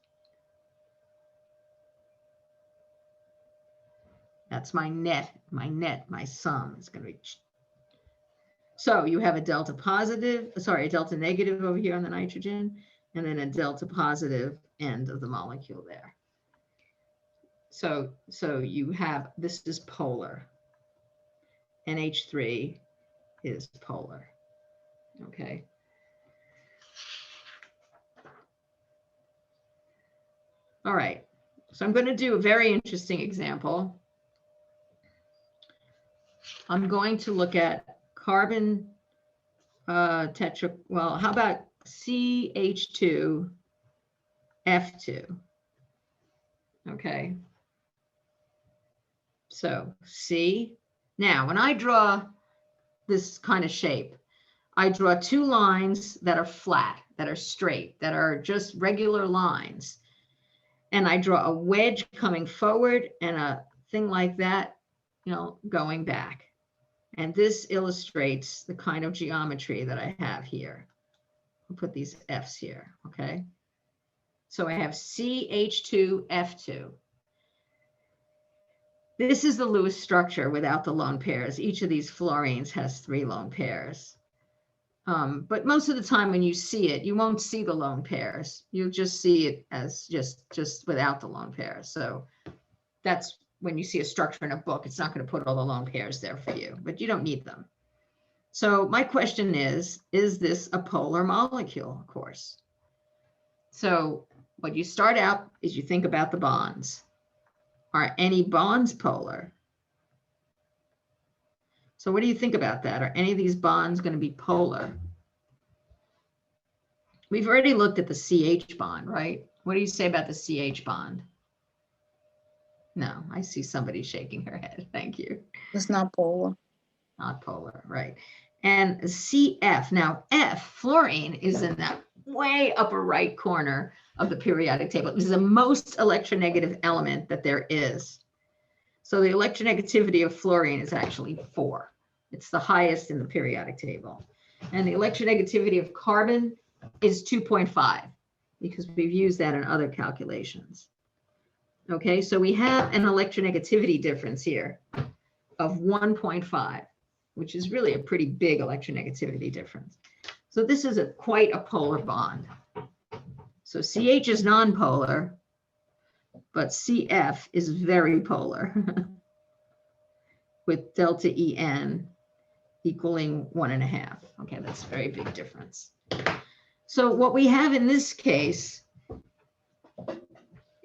That's my net, my sum is going to be. So you have a delta positive, sorry, a delta negative over here on the nitrogen, and then a delta positive end of the molecule there. So you have, this is polar. NH3 is polar, okay? All right, so I'm going to do a very interesting example. I'm going to look at carbon tetra, well, how about CH2 F2? Okay. So C. Now, when I draw this kind of shape, I draw two lines that are flat, that are straight, that are just regular lines. And I draw a wedge coming forward and a thing like that, you know, going back. And this illustrates the kind of geometry that I have here. I'll put these F's here, okay? So I have CH2F2. This is the Lewis structure without the lone pairs. Each of these fluorines has 3 lone pairs. But most of the time when you see it, you won't see the lone pairs. You'll just see it as just without the lone pairs. So that's when you see a structure in a book, it's not going to put all the lone pairs there for you, but you don't need them. So my question is this a polar molecule, of course? So what you start out is you think about the bonds. Are any bonds polar? So what do you think about that? Are any of these bonds going to be polar? We've already looked at the CH bond, right? What do you say about the CH bond? No, I see somebody shaking her head. Thank you. It's not polar. Not polar, right? And CF, now F, fluorine, is in that way upper right corner of the periodic table. This is the most electronegative element that there is. So the electronegativity of fluorine is actually 4. It's the highest in the periodic table. And the electronegativity of carbon is 2.5, because we've used that in other calculations. Okay, so we have an electronegativity difference here of 1.5, which is really a pretty big electronegativity difference. So this is quite a polar bond. So CH is nonpolar, but CF is very polar with delta En equaling 1.5. Okay, that's a very big difference. So what we have in this case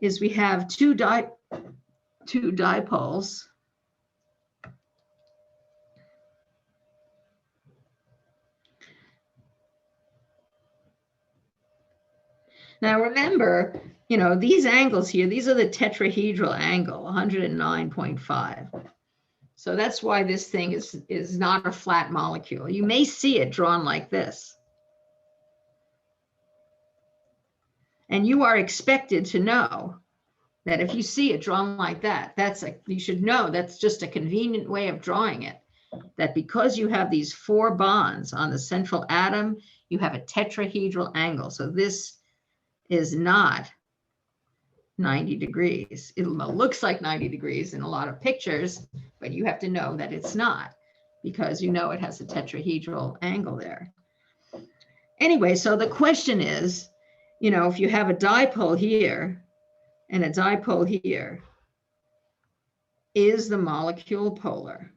is we have two dipoles. Now remember, you know, these angles here, these are the tetrahedral angle, 109.5. So that's why this thing is not a flat molecule. You may see it drawn like this. And you are expected to know that if you see it drawn like that, you should know that's just a convenient way of drawing it. That because you have these 4 bonds on the central atom, you have a tetrahedral angle. So this is not 90 degrees. It looks like 90 degrees in a lot of pictures, but you have to know that it's not, because you know it has a tetrahedral angle there. Anyway, so the question is, you know, if you have a dipole here and a dipole here, is the molecule polar?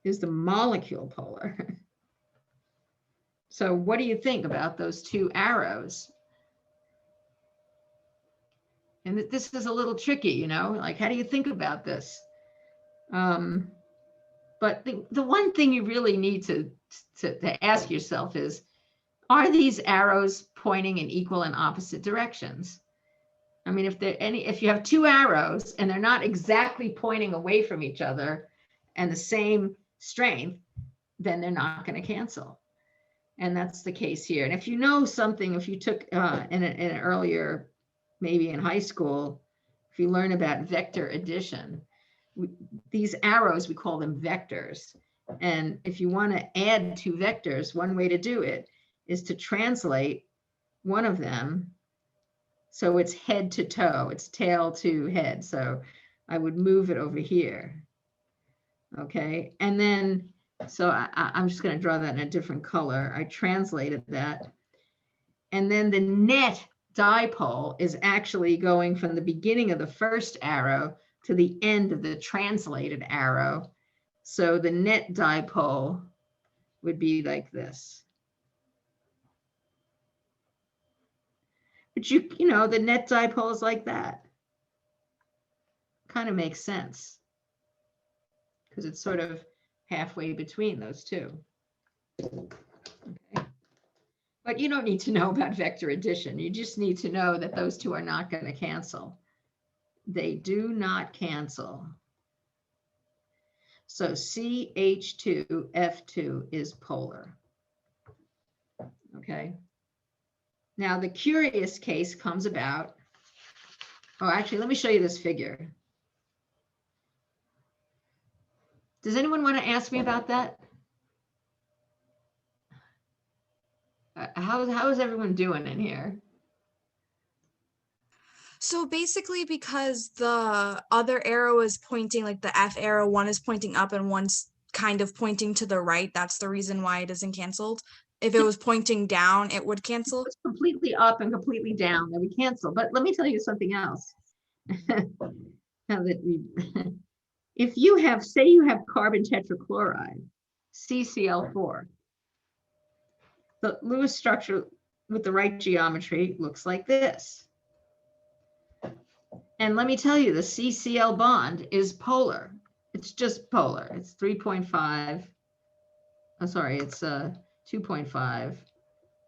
Is the molecule polar? So what do you think about those 2 arrows? And this is a little tricky, you know, like, how do you think about this? But the one thing you really need to ask yourself is, are these arrows pointing in equal and opposite directions? I mean, if you have 2 arrows and they're not exactly pointing away from each other and the same strength, then they're not going to cancel. And that's the case here. And if you know something, if you took in an earlier, maybe in high school, if you learn about vector addition, these arrows, we call them vectors. And if you want to add 2 vectors, one way to do it is to translate one of them so it's head to toe, it's tail to head. So I would move it over here. Okay, and then, so I'm just going to draw that in a different color. I translated that. And then the net dipole is actually going from the beginning of the first arrow to the end of the translated arrow. So the net dipole would be like this. But you know, the net dipole is like that. Kind of makes sense, because it's sort of halfway between those 2. Okay. But you don't need to know about vector addition. You just need to know that those two are not going to cancel. They do not cancel. So CH2F2 is polar. Okay. Now the curious case comes about. Oh, actually, let me show you this figure. Does anyone want to ask me about that? How is everyone doing in here? So basically, because the other arrow is pointing, like the F arrow, one is pointing up and one's kind of pointing to the right. That's the reason why it isn't canceled. If it was pointing down, it would cancel. It's completely up and completely down, then we cancel. But let me tell you something else. Now that we, if you have, say you have carbon tetrachloride, CCl4, the Lewis structure with the right geometry looks like this. And let me tell you, the CCl bond is polar. It's just polar. It's 3.5. I'm sorry, it's 2.5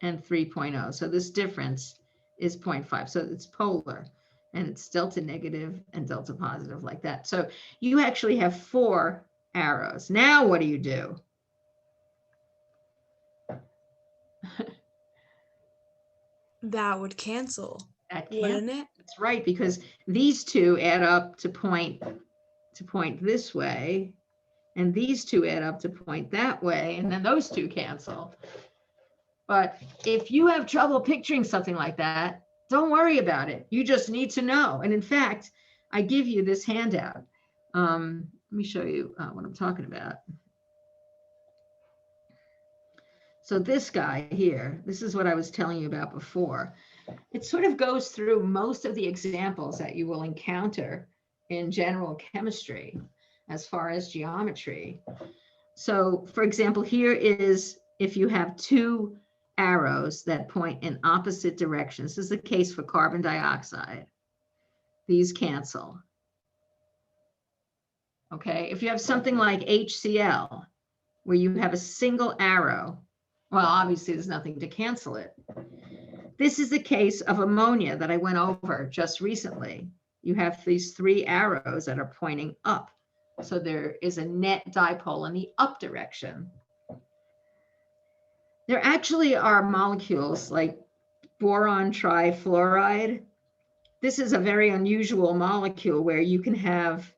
and 3.0. So this difference is 0.5. So it's polar, and it's delta negative and delta positive like that. So you actually have 4 arrows. Now what do you do? That would cancel, That wouldn't it? That's right, because these two add up to point this way, and these two add up to point that way, and then those two cancel. But if you have trouble picturing something like that, don't worry about it. You just need to know. And in fact, I give you this handout. Let me show you what I'm talking about. So this guy here, this is what I was telling you about before. It sort of goes through most of the examples that you will encounter in general chemistry as far as geometry. So for example, here is if you have 2 arrows that point in opposite directions. This is the case for carbon dioxide. These cancel. Okay, if you have something like HCl, where you have a single arrow, well, obviously there's nothing to cancel it. This is the case of ammonia that I went over just recently. You have these 3 arrows that are pointing up. So there is a net dipole in the up direction. There actually are molecules like boron trifluoride. This is a very unusual molecule where you can have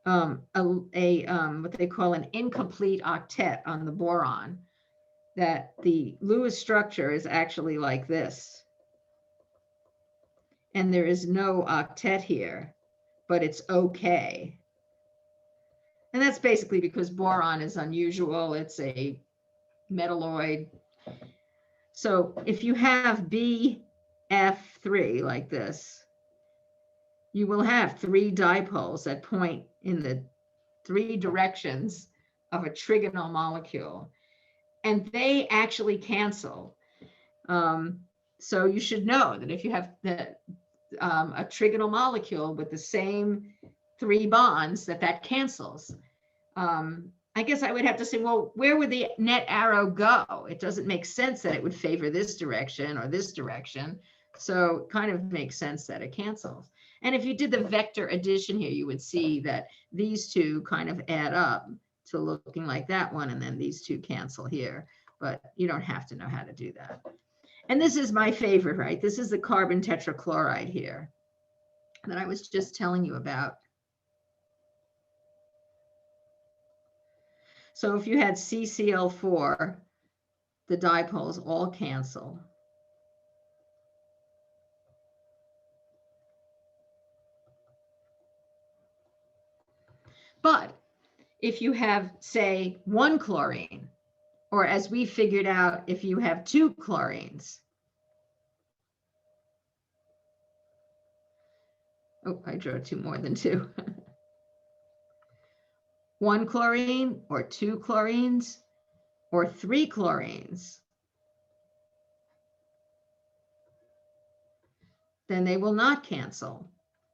what they call an incomplete octet on the boron, that the Lewis structure is actually like this. And there is no octet here, but it's okay. And that's basically because boron is unusual. It's a metalloid. So if you have BF3 like this, you will have 3 dipoles that point in the 3 directions of a trigonal molecule, and they actually cancel. So you should know that if you have a trigonal molecule with the same 3 bonds, that cancels. I guess I would have to say, well, where would the net arrow go? It doesn't make sense that it would favor this direction or this direction. So it kind of makes sense that it cancels. And if you did the vector addition here, you would see that these 2 kind of add up to looking like that one, and then these 2 cancel here. But you don't have to know how to do that. And this is my favorite, right? This is the carbon tetrachloride here that I was just telling you about. So if you had CCl4, the dipoles all cancel. But if you have, say, 1 chlorine, or as we figured out, if you have 2 chlorines. Oh, I drew 2 more than 2. 1 chlorine or 2 chlorines or 3 chlorines, then they will not cancel.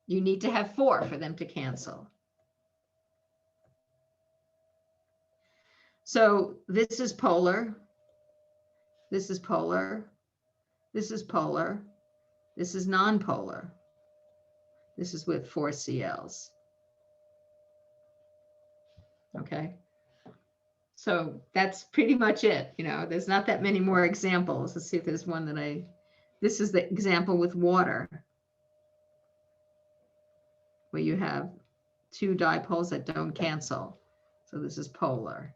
You need to have 4 for them to cancel. So this is polar. This is polar. This is polar. This is nonpolar. This is with 4 Cls. Okay. So that's pretty much it. You know, there's not that many more examples. Let's see if there's one that this is the example with water, where you have 2 dipoles that don't cancel. So this is polar.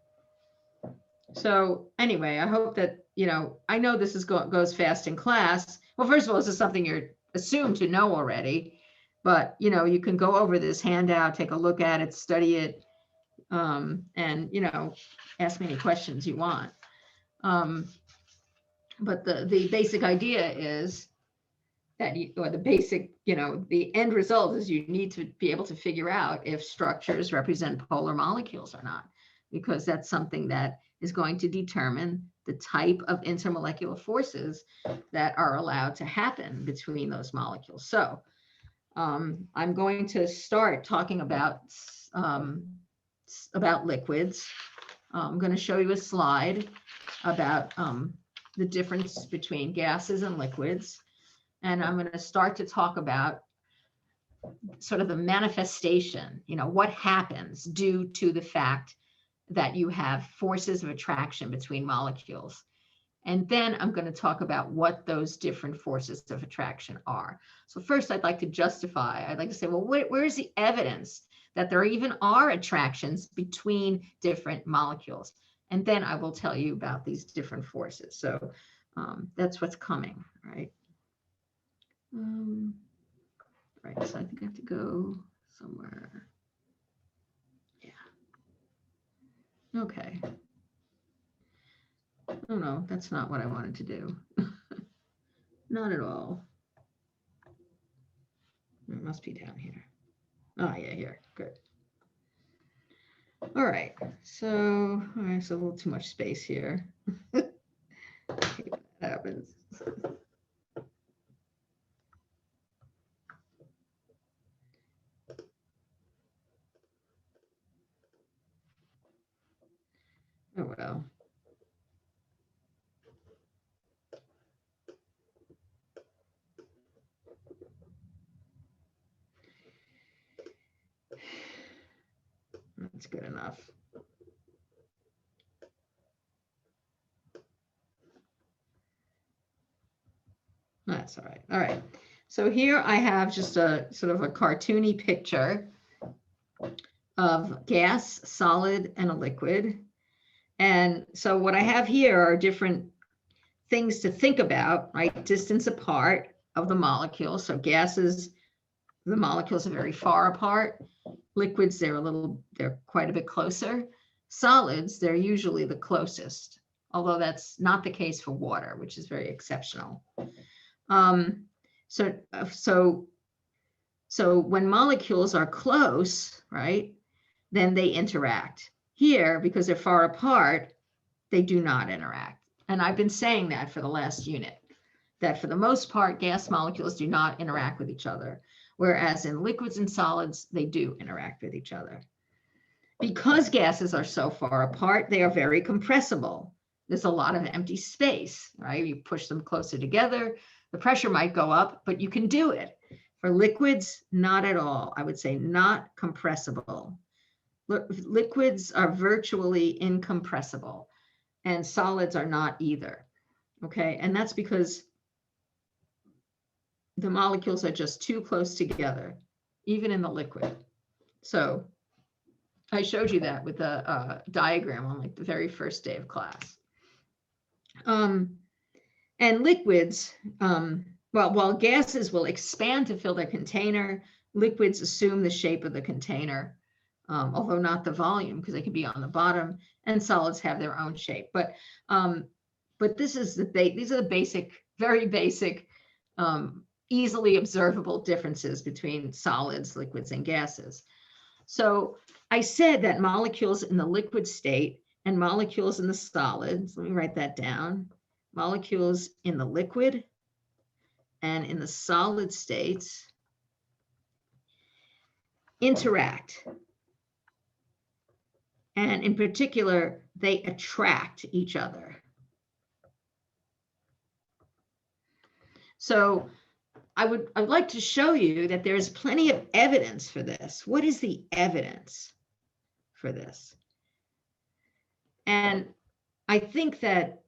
So anyway, I hope that, you know, I know this is goes fast in class. Well, first of all, this is something you're assumed to know already, but, you know, you can go over this handout, take a look at it, study it, and, you know, ask me any questions you want. But the basic idea is that the basic, you know, the end result is you need to be able to figure out if structures represent polar molecules or not, because that's something that is going to determine the type of intermolecular forces that are allowed to happen between those molecules. So I'm going to start talking about liquids. I'm going to show you a slide about the difference between gases and liquids. And I'm going to start to talk about sort of the manifestation, you know, what happens due to the fact that you have forces of attraction between molecules. And then I'm going to talk about what those different forces of attraction are. So first, I'd like to say, well, where's the evidence that there even are attractions between different molecules? And then I will tell you about these different forces. So that's what's coming, right? Right, so I think I have to go somewhere. Yeah. Okay. Oh no, that's not what I wanted to do. Not at all. It must be down here. Oh yeah, here, good. All right, so a little too much space here. I hate when that happens. Oh well. That's good enough. That's all right. All right. So here I have just a sort of a cartoony picture of gas, solid, and a liquid. And so what I have here are different things to think about, right? Distance apart of the molecules. So gases, the molecules are very far apart. Liquids, they're quite a bit closer. Solids, they're usually the closest, although that's not the case for water, which is very exceptional. So when molecules are close, right, then they interact. Here, because they're far apart, they do not interact. And I've been saying that for the last unit, that for the most part, gas molecules do not interact with each other, whereas in liquids and solids, they do interact with each other. Because gases are so far apart, they are very compressible. There's a lot of empty space, right? You push them closer together, the pressure might go up, but you can do it. For liquids, not at all. I would say not compressible. Liquids are virtually incompressible, and solids are not either. Okay, and that's because the molecules are just too close together, even in the liquid. So I showed you that with a diagram on like the very first day of class. And liquids, while gases will expand to fill their container, liquids assume the shape of the container, although not the volume, because they can be on the bottom, and solids have their own shape. But these are the basic, very basic, easily observable differences between solids, liquids, and gases. So I said that molecules in the liquid state and molecules in the solids, let me write that down, molecules in the liquid and in the solid states interact. And in particular, they attract each other. So I would like to show you that there's plenty of evidence for this. What is the evidence for this? And I think that,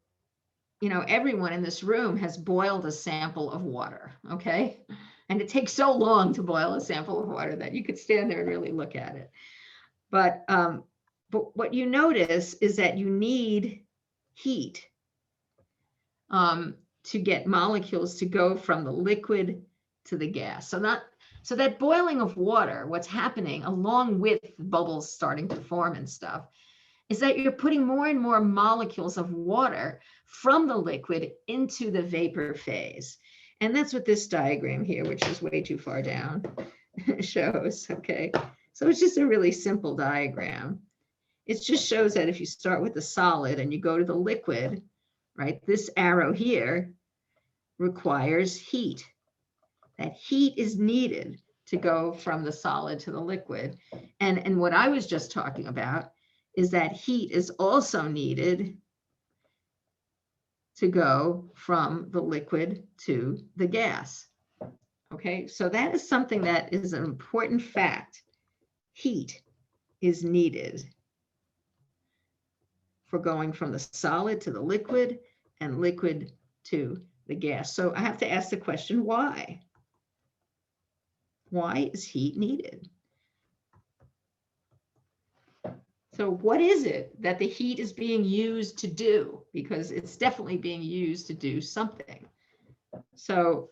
you know, everyone in this room has boiled a sample of water, okay? And it takes so long to boil a sample of water that you could stand there and really look at it. But what you notice is that you need heat to get molecules to go from the liquid to the gas. So that boiling of water, what's happening along with bubbles starting to form and stuff, is that you're putting more and more molecules of water from the liquid into the vapor phase. And that's what this diagram here, which is way too far down, shows, okay? So it's just a really simple diagram. It just shows that if you start with the solid and you go to the liquid, right, this arrow here requires heat. That heat is needed to go from the solid to the liquid. And what I was just talking about is that heat is also needed to go from the liquid to the gas. Okay, so that is something that is an important fact. Heat is needed for going from the solid to the liquid and liquid to the gas. So I have to ask the question, why? Why is heat needed? So what is it that the heat is being used to do? Because it's definitely being used to do something. So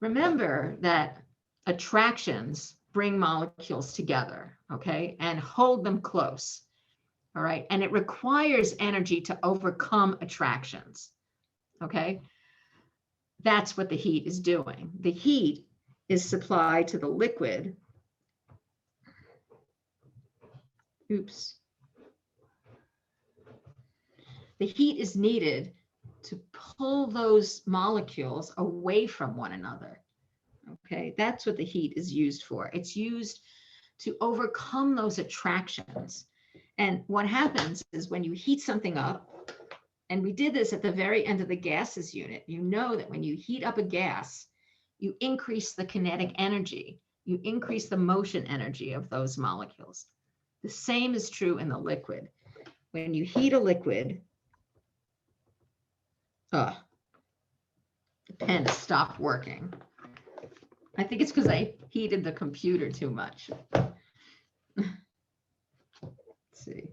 remember that attractions bring molecules together, okay, and hold them close, all right? And it requires energy to overcome attractions, okay? That's what the heat is doing. The heat is supplied to the liquid. Oops. The heat is needed to pull those molecules away from one another. Okay, that's what the heat is used for. It's used to overcome those attractions. And what happens is when you heat something up, and we did this at the very end of the gases unit, you know that when you heat up a gas, you increase the kinetic energy, you increase the motion energy of those molecules. The same is true in the liquid. When you heat a liquid, the pen stopped working. I think it's because I heated the computer too much. Let's see.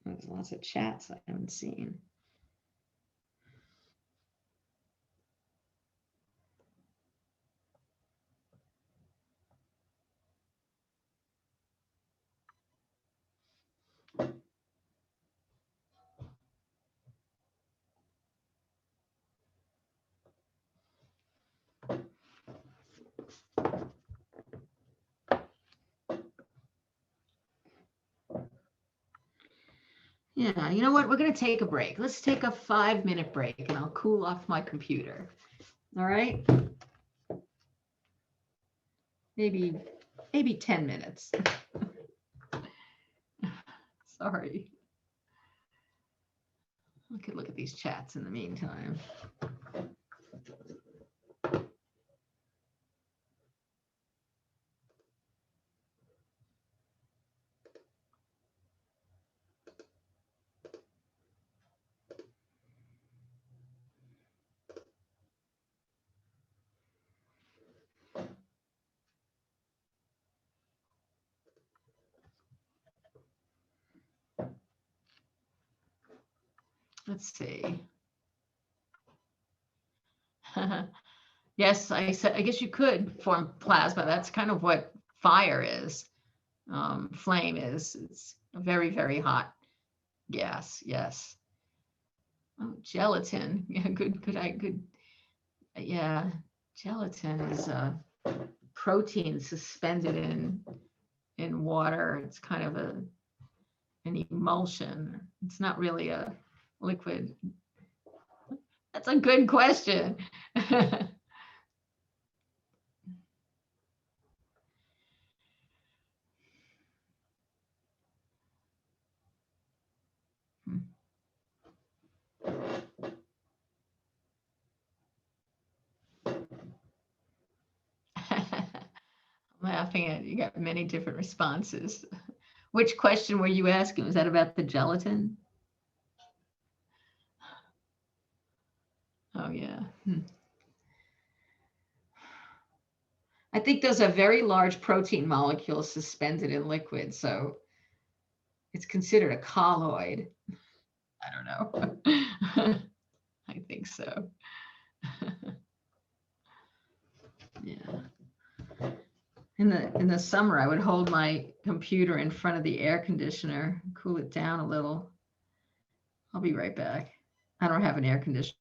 There's lots of chats I haven't seen. Yeah, you know what? We're going to take a break. Let's take a 5-minute break and I'll cool off my computer. All right? Maybe 10 minutes. Sorry. I could look at these chats in the meantime. Let's see. Yes, I said, I guess you could form plasma. That's kind of what fire is. Flame is. It's a very, very hot gas. Yes. Oh, gelatin. Yeah, good. Yeah, gelatin is a protein suspended in water. It's kind of an emulsion. It's not really a liquid? That's a good question. Laughing at you, got many different responses. Which question were you asking? Was that about the gelatin? Oh yeah. I think those are very large protein molecules suspended in liquid, so it's considered a colloid. I don't know. I think so. Yeah. In the summer, I would hold my computer in front of the air conditioner, cool it down a little. I'll be right back. I don't have an air conditioner.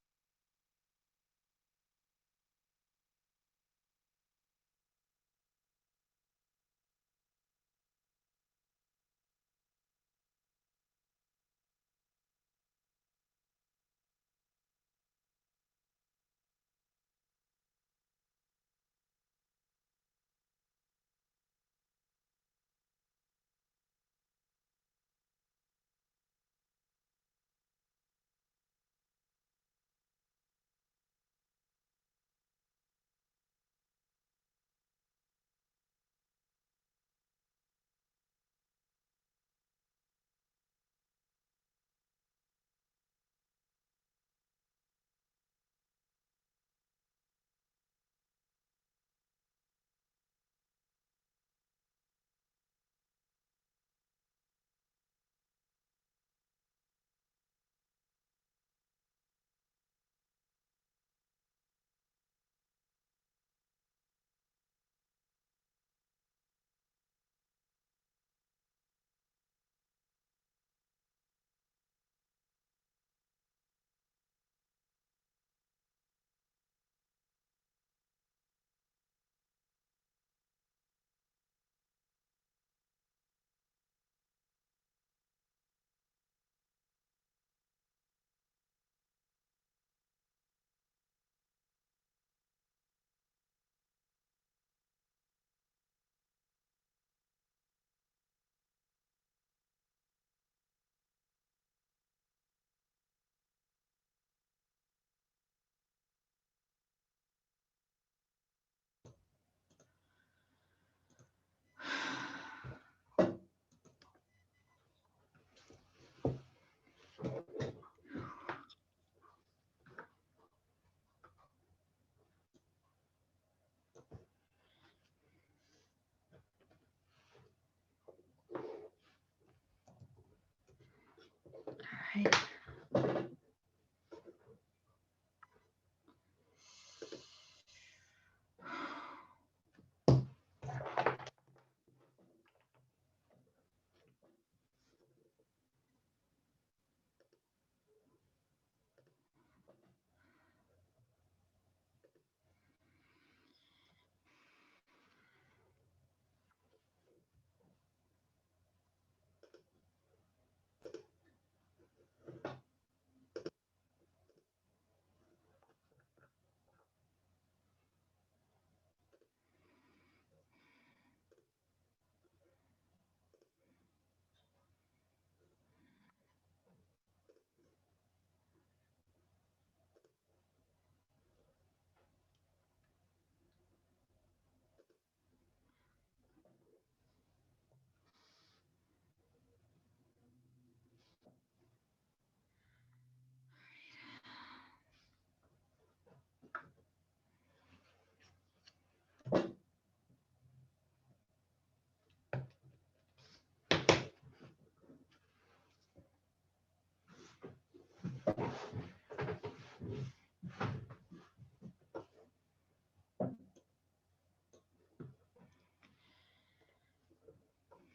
All right.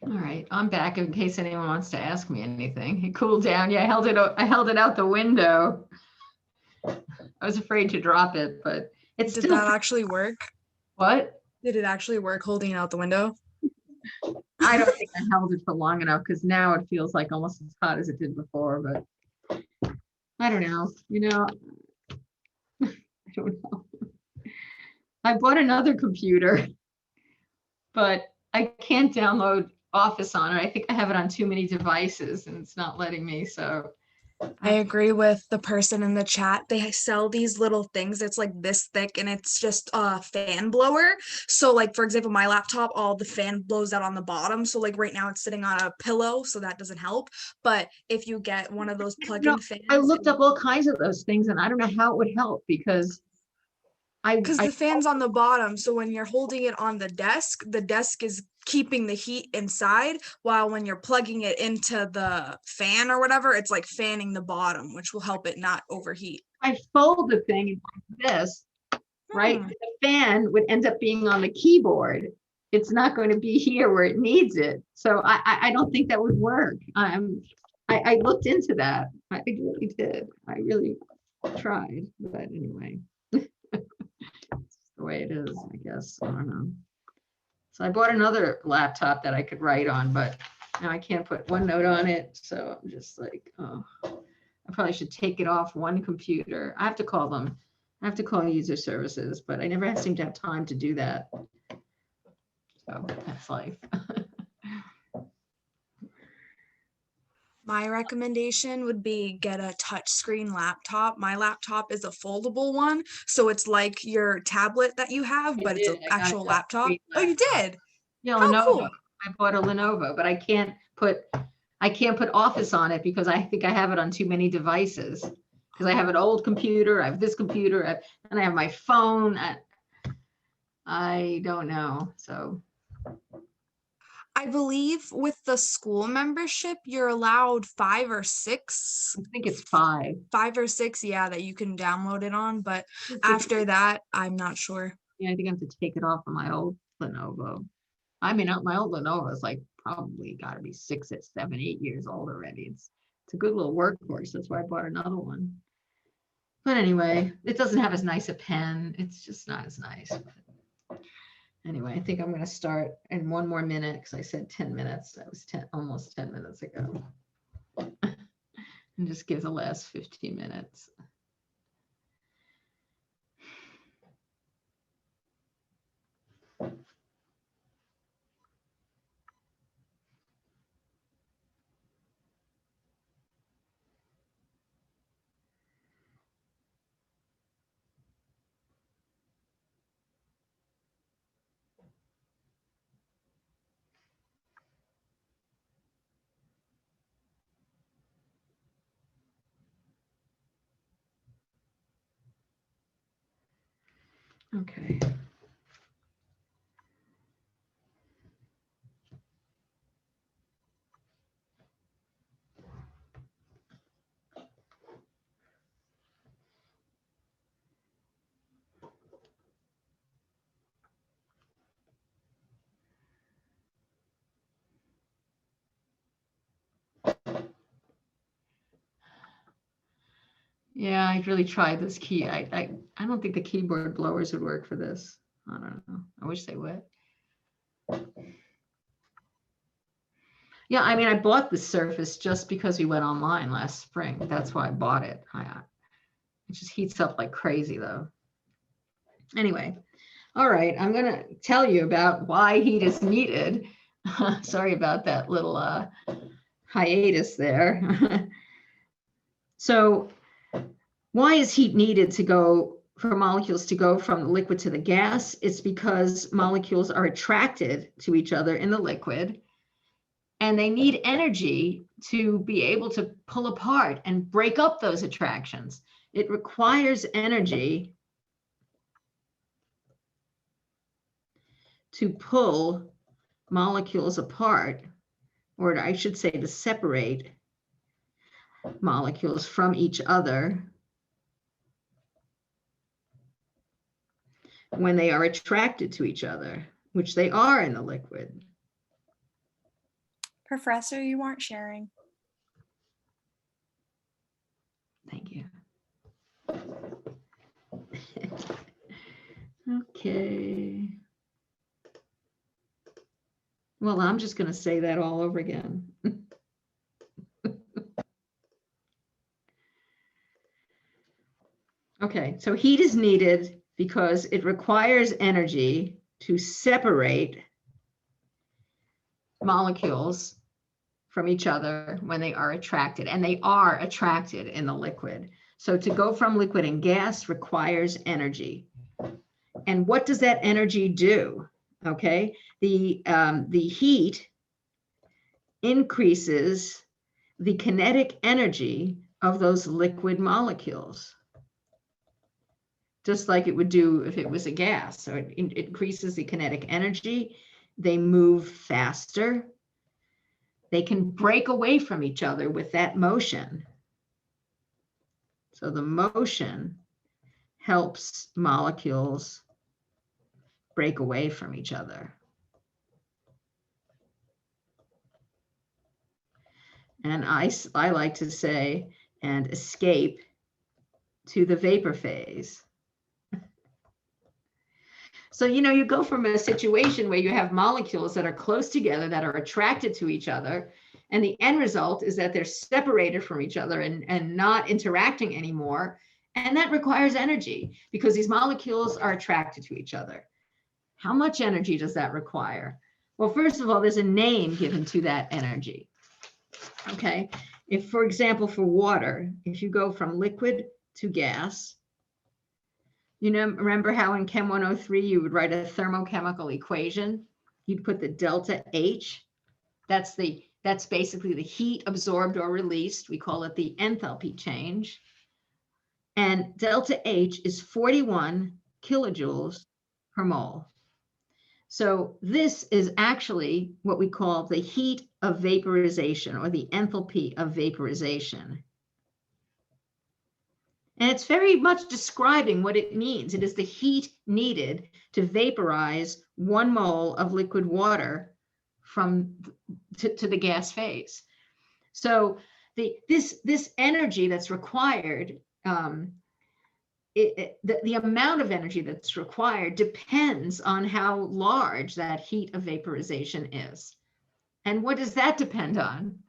All right, I'm back in case anyone wants to ask me anything. It cooled down. Yeah, I held it out the window. I was afraid to drop it, but it's Did still that actually work? what? Did it actually work holding it out the window? I don't think I held it for long enough because now it feels like almost as hot as it did before, but I don't know, I don't know. I bought another computer, but I can't download Office on it. I think I have it on too many devices and it's not letting me, so. I agree with the person in the chat. They sell these little things. It's like this thick and it's just a fan blower. So like, for example, my laptop, all the fan blows out on the bottom. So like right now it's sitting on a pillow, so that doesn't help. But if you get one of those plug-in fans. I looked up all kinds of those things and I don't know how it would help because because the fan's on the bottom, so when you're holding it on the desk is keeping the heat inside, while when you're plugging it into the fan or whatever, it's like fanning the bottom, which will help it not overheat. I fold the thing like this, right? Hmm. The fan would end up being on the keyboard. It's not going to be here where it needs it. So I don't think that would work. I looked into that. I really did. I really tried, but anyway. The way it is, I guess. I don't know. So I bought another laptop that I could write on, but now I can't put OneNote on it. So I'm just like, oh, I probably should take it off one computer. I have to call them. I have to call user services, but I never seem to have time to do that. So that's life. My recommendation would be get a touchscreen laptop. My laptop is a foldable one, so it's like your tablet that you have, but it's an did. I got a actual laptop. touchscreen Oh, you did? Yeah, How Lenovo. cool. I bought a Lenovo, but I can't put Office on it because I think I have it on too many devices. Because I have an old computer, I have this computer, and I have my phone. I don't know. So I believe with the school membership, you're allowed 5 or 6. I think it's 5. 5 or 6, yeah, that you can download it on. But after that, I'm not sure. Yeah, I think I have to take it off of my old Lenovo. I mean, my old Lenovo is like probably got to be 6, 7, 8 years old already. It's a good little workhorse. That's why I bought another one. But anyway, it doesn't have as nice a pen. It's just not as nice. Anyway, I think I'm going to start in 1 more minute because I said 10 minutes. That was almost 10 minutes ago. And just give the last 15 minutes. Okay. Yeah, I really tried this key. I don't think the keyboard blowers would work for this. I don't know. I wish they would. Yeah, I mean, I bought the Surface just because we went online last spring. That's why I bought it. It just heats up like crazy though. Anyway, all right, I'm going to tell you about why heat is needed. Sorry about that little hiatus there. So why is heat needed for molecules to go from the liquid to the gas? It's because molecules are attracted to each other in the liquid, and they need energy to be able to pull apart and break up those attractions. It requires energy to pull molecules apart, or I should say to separate molecules from each other when they are attracted to each other, which they are in the liquid. Professor, you weren't sharing. Thank you. Okay. Well, I'm just going to say that all over again. Okay, so heat is needed because it requires energy to separate molecules from each other when they are attracted, and they are attracted in the liquid. So to go from liquid and gas requires energy. And what does that energy do? Okay, the heat increases the kinetic energy of those liquid molecules, just like it would do if it was a gas. So it increases the kinetic energy. They move faster. They can break away from each other with that motion. So the motion helps molecules break away from each other. And I like to say, and escape to the vapor phase. So, you go from a situation where you have molecules that are close together, that are attracted to each other, and the end result is that they're separated from each other and not interacting anymore. And that requires energy because these molecules are attracted to each other. How much energy does that require? Well, first of all, there's a name given to that energy. Okay, if, for example, for water, if you go from liquid to gas, remember how in Chem 103 you would write a thermochemical equation? You'd put the delta H. That's basically the heat absorbed or released. We call it the enthalpy change. And delta H is 41 kilojoules per mole. So this is actually what we call the heat of vaporization, or the enthalpy of vaporization. And it's very much describing what it means. It is the heat needed to vaporize 1 mole of liquid water to the gas phase. So this energy that's required, the amount of energy that's required depends on how large that heat of vaporization is. And what does that depend on?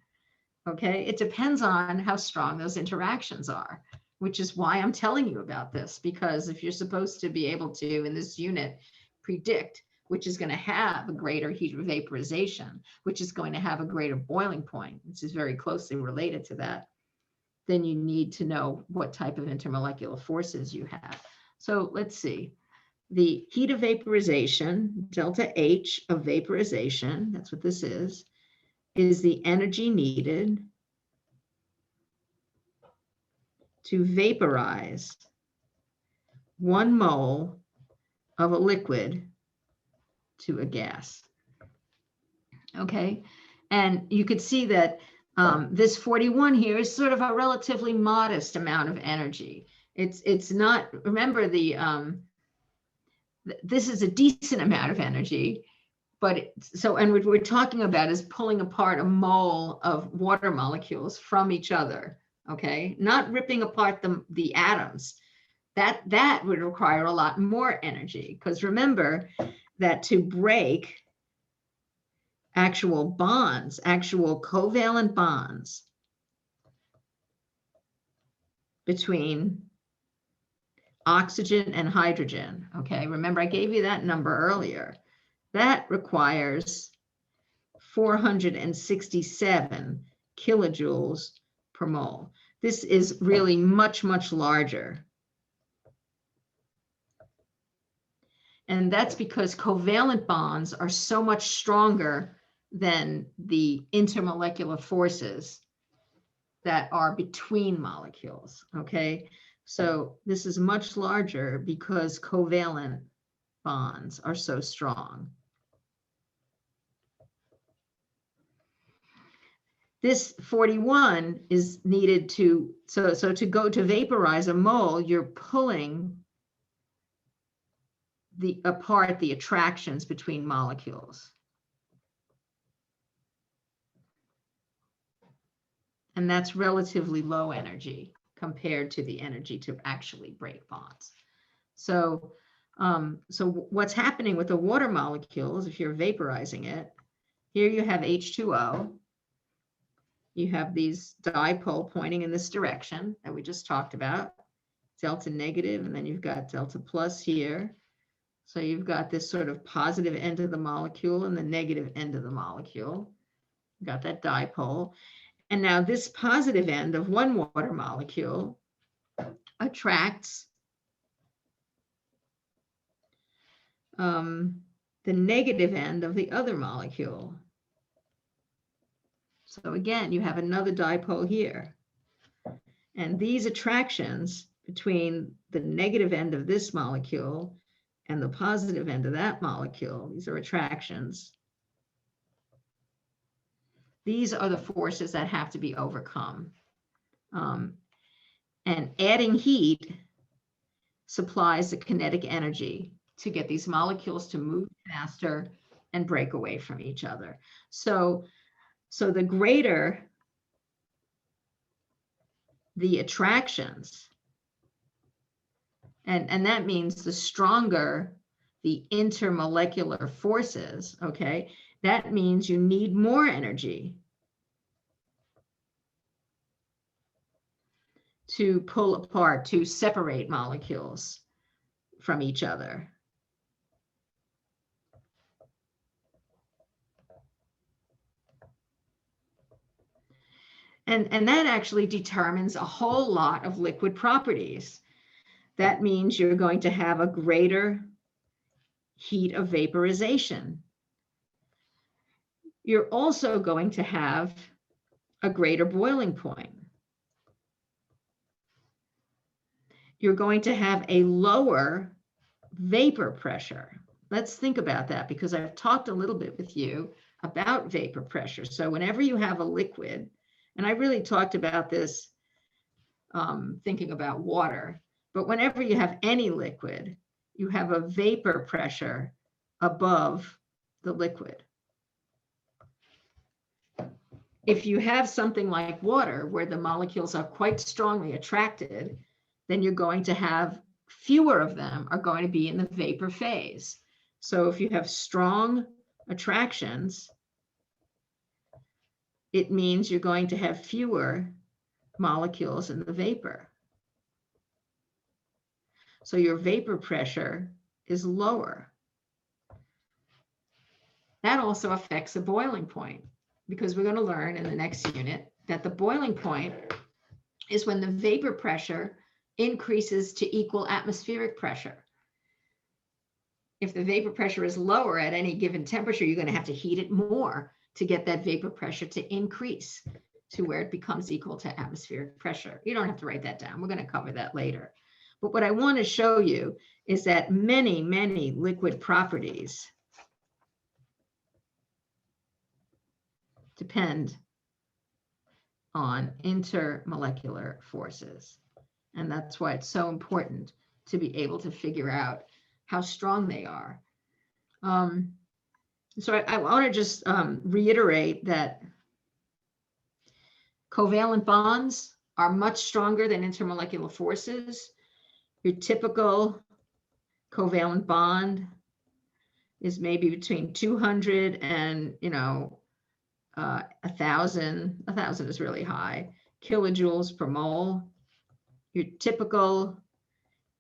Okay, it depends on how strong those interactions are, which is why I'm telling you about this, because if you're supposed to be able to, in this unit, predict which is going to have a greater heat of vaporization, which is going to have a greater boiling point, which is very closely related to that, then you need to know what type of intermolecular forces you have. So let's see. The heat of vaporization, delta H of vaporization, that's what this is the energy needed to vaporize 1 mole of a liquid to a gas. Okay, and you could see that this 41 here is sort of a relatively modest amount of energy. It's not, remember this is a decent amount of energy, but and what we're talking about is pulling apart a mole of water molecules from each other. Okay, not ripping apart the atoms. That would require a lot more energy, because remember that to break actual bonds, actual covalent bonds between oxygen and hydrogen, okay, remember I gave you that number earlier, that requires 467 kilojoules per mole. This is really much, much larger. And that's because covalent bonds are so much stronger than the intermolecular forces that are between molecules, okay? So this is much larger because covalent bonds are so strong. This 41 is needed to, so to go to vaporize a mole, you're pulling apart the attractions between molecules. And that's relatively low energy compared to the energy to actually break bonds. So, so what's happening with the water molecules, if you're vaporizing it, here you have H2O. You have these dipole pointing in this direction that we just talked about. It's delta negative, and then you've got delta plus here. So you've got this sort of positive end of the molecule and the negative end of the molecule. You've got that dipole. And now this positive end of one water molecule attracts the negative end of the other molecule. So again, you have another dipole here. And these attractions between the negative end of this molecule and the positive end of that molecule, these are attractions. These are the forces that have to be overcome. And adding heat supplies the kinetic energy to get these molecules to move faster and break away from each other. So the greater the attractions, and that means the stronger the intermolecular forces, okay? That means you need more energy to pull apart, to separate molecules from each other. And that actually determines a whole lot of liquid properties. That means you're going to have a greater heat of vaporization. You're also going to have a greater boiling point. You're going to have a lower vapor pressure. Let's think about that, because I've talked a little bit with you about vapor pressure. So whenever you have a liquid, and I really talked about this thinking about water, but whenever you have any liquid, you have a vapor pressure above the liquid. If you have something like water where the molecules are quite strongly attracted, then you're going to have fewer of them are going to be in the vapor phase. So if you have strong attractions, it means you're going to have fewer molecules in the vapor. So your vapor pressure is lower. That also affects the boiling point, because we're going to learn in the next unit that the boiling point is when the vapor pressure increases to equal atmospheric pressure. If the vapor pressure is lower at any given temperature, you're going to have to heat it more to get that vapor pressure to increase to where it becomes equal to atmospheric pressure. You don't have to write that down. We're going to cover that later. But what I want to show you is that many, many liquid properties depend on intermolecular forces. And that's why it's so important to be able to figure out how strong they are. So I want to just reiterate that covalent bonds are much stronger than intermolecular forces. Your typical covalent bond is maybe between 200 and 1,000. 1,000 is really high. Kilojoules per mole. Your typical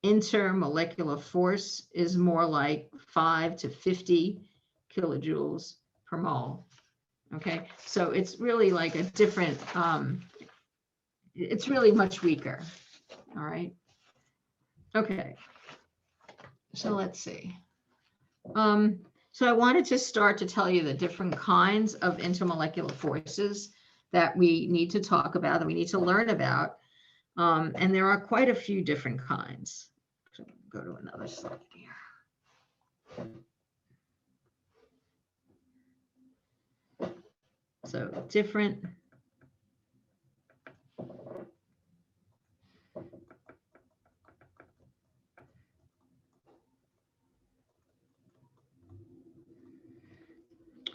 intermolecular force is more like 5 to 50 kilojoules per mole. Okay, so it's really like a different, it's really much weaker. All right. Okay, so let's see. So I wanted to start to tell you the different kinds of intermolecular forces that we need to talk about, that we need to learn about. And there are quite a few different kinds. So go to another slide here. So different.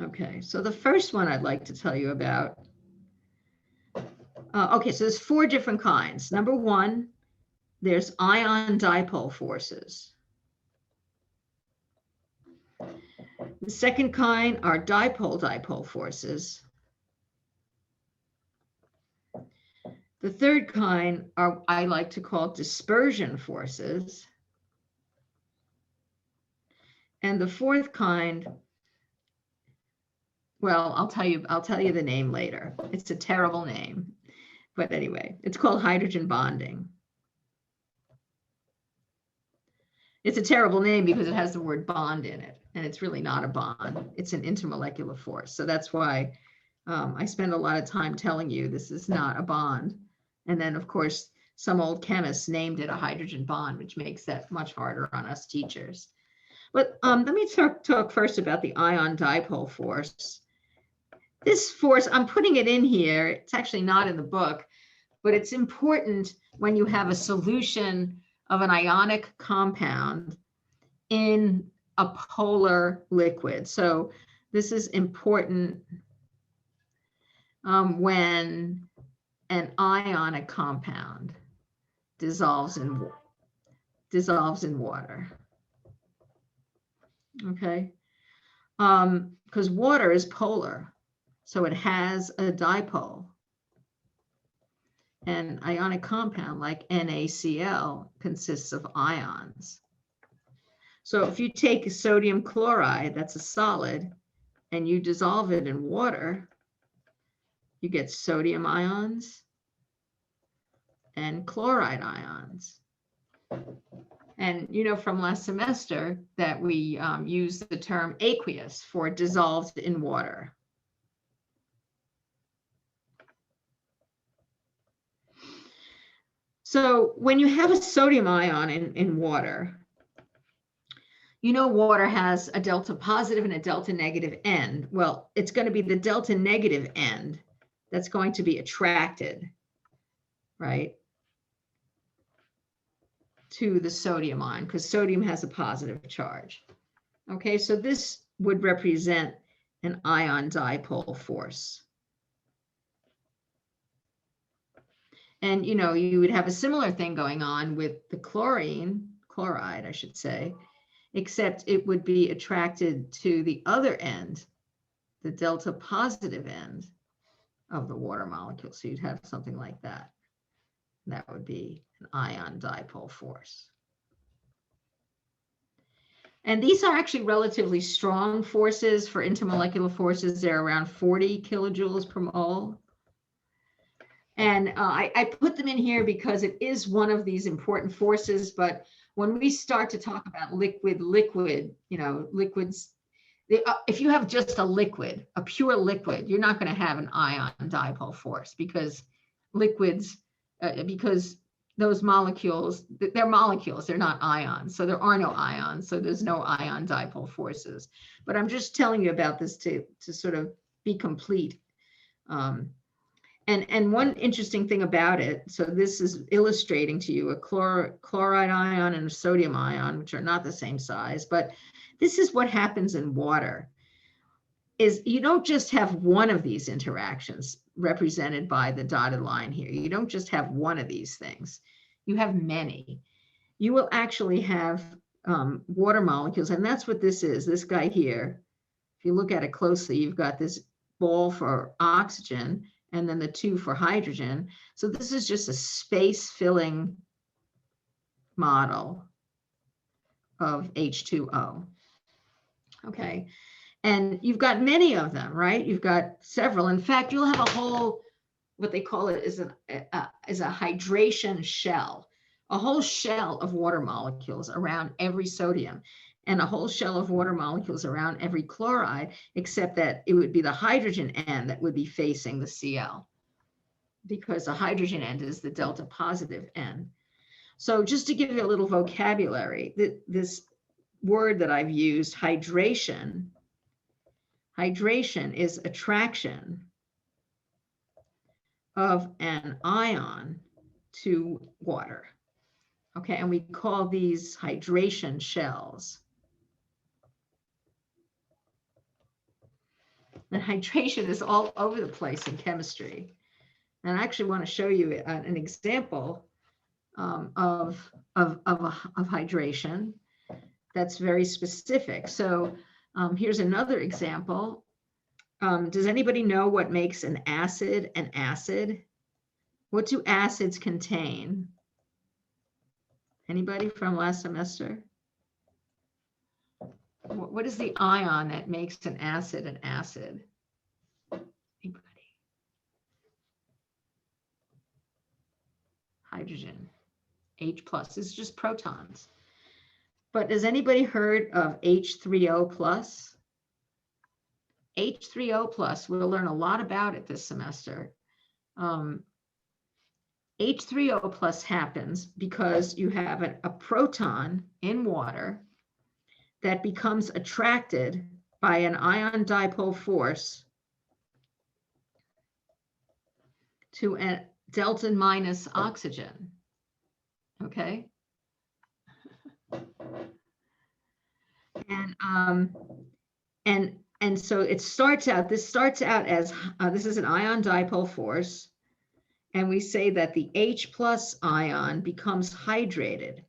Okay, so the first one I'd like to tell you about. Okay, so there's 4 different kinds. Number 1, there's ion dipole forces. The second kind are dipole-dipole forces. The third kind are, I like to call dispersion forces. And the fourth kind, well, I'll tell you the name later. It's a terrible name. But anyway, it's called hydrogen bonding. It's a terrible name because it has the word bond in it, and it's really not a bond. It's an intermolecular force. So that's why I spend a lot of time telling you this is not a bond. And then, of course, some old chemists named it a hydrogen bond, which makes that much harder on us teachers. But let me talk first about the ion dipole force. This force, I'm putting it in here. It's actually not in the book, but it's important when you have a solution of an ionic compound in a polar liquid. So this is important when an ionic compound dissolves in water. Okay, because water is polar, so it has a dipole. An ionic compound like NaCl consists of ions. So if you take sodium chloride, that's a solid, and you dissolve it in water, you get sodium ions and chloride ions. And you know from last semester that we use the term aqueous for dissolved in water. So when you have a sodium ion in water, you know water has a delta positive and a delta negative end. Well, it's going to be the delta negative end that's going to be attracted, right, to the sodium ion, because sodium has a positive charge. Okay, so this would represent an ion dipole force. And, you know, you would have a similar thing going on with the chloride, I should say, except it would be attracted to the other end, the delta positive end of the water molecule. So you'd have something like that. That would be an ion dipole force. And these are actually relatively strong forces. For intermolecular forces, they're around 40 kilojoules per mole. And I put them in here because it is one of these important forces. But when we start to talk about liquid, you know, liquids, if you have just a liquid, a pure liquid, you're not going to have an ion dipole force because liquids, because those molecules, they're molecules, they're not ions. So there are no ions. So there's no ion dipole forces. But I'm just telling you about this to sort of be complete. And one interesting thing about it, so this is illustrating to you a chloride ion and a sodium ion, which are not the same size, but this is what happens in water, is you don't just have one of these interactions represented by the dotted line here. You don't just have one of these things. You have many. You will actually have water molecules, and that's what this is, this guy here. If you look at it closely, you've got this ball for oxygen, and then the two for hydrogen. So this is just a space-filling model of H2O. Okay, and you've got many of them, right? You've got several. In fact, you'll have a whole, what they call it is a hydration shell, a whole shell of water molecules around every sodium, and a whole shell of water molecules around every chloride, except that it would be the hydrogen end that would be facing the Cl, because the hydrogen end is the delta positive end. So just to give you a little vocabulary, this word that I've used, hydration is attraction of an ion to water. Okay, and we call these hydration shells. And hydration is all over the place in chemistry. And I actually want to show you an example of hydration that's very specific. So here's another example. Does anybody know what makes an acid an acid? What do acids contain? Anybody from last semester? What is the ion that makes an acid an acid? Anybody? Hydrogen, H plus. This is just protons. But has anybody heard of H3o plus? H3o plus, we'll learn a lot about it this semester. H3o plus happens because you have a proton in water that becomes attracted by an ion dipole force to a delta minus oxygen. Okay. And so it starts out, this starts out as, this is an ion dipole force. And we say that the H plus ion becomes hydrated.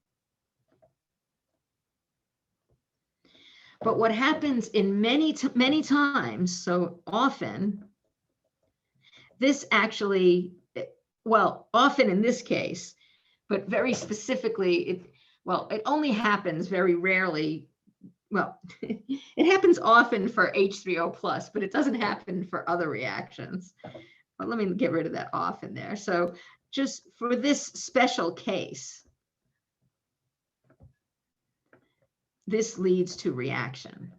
But what happens in many times, so often, this actually, well, often in this case, but very specifically, it only happens very rarely. Well, it happens often for H3o plus, but it doesn't happen for other reactions. But let me get rid of that often there. So just for this special case, this leads to reaction.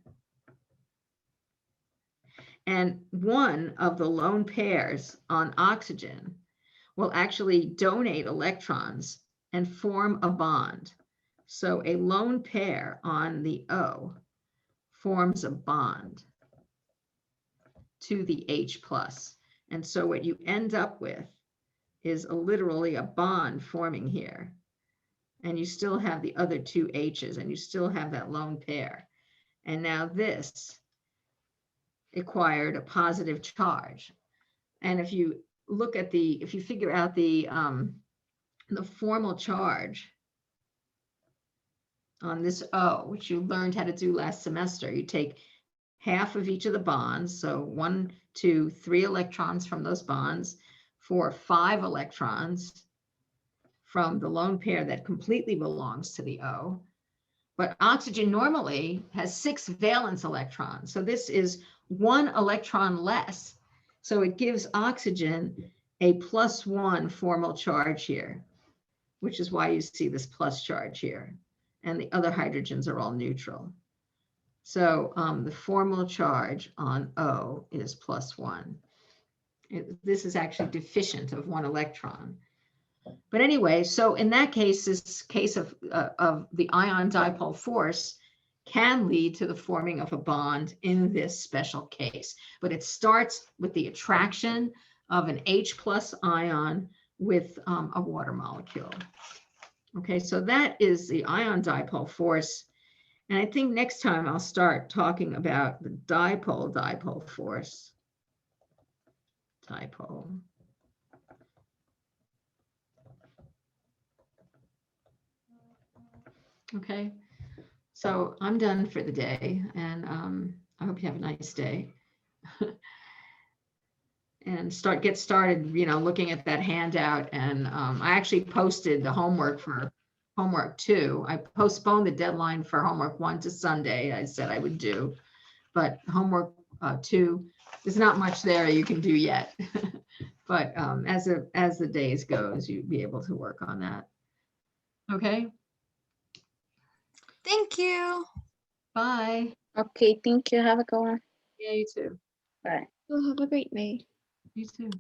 And one of the lone pairs on oxygen will actually donate electrons and form a bond. So a lone pair on the O forms a bond to the H plus. And so what you end up with is literally a bond forming here. And you still have the other two H's and you still have that lone pair. And now this acquired a positive charge. And if you look at if you figure out the formal charge on this O, which you learned how to do last semester, you take half of each of the bonds. So 1, 2, 3 electrons from those bonds, 4, 5 electrons from the lone pair that completely belongs to the O. But oxygen normally has 6 valence electrons. So this is 1 electron less. So it gives oxygen a +1 formal charge here, which is why you see this plus charge here. And the other hydrogens are all neutral. So the formal charge on O is +1. This is actually deficient of 1 electron. But anyway, so in that case, this case of the ion dipole force can lead to the forming of a bond in this special case. But it starts with the attraction of an H plus ion with a water molecule. Okay, so that is the ion dipole force. And I think next time I'll start talking about the dipole force. Dipole. Okay, so I'm done for the day, and I hope you have a nice day. And get started, looking at that handout. And I actually posted the homework for homework 2. I postponed the deadline for homework 1 to Sunday. I said I would do, but homework 2, there's not much there you can do yet. But as the days goes, you'll be able to work on that. Okay. Thank you. Bye. Okay, thank you. Have a good one. Yeah, you too. Bye. Well, have a great day. You too.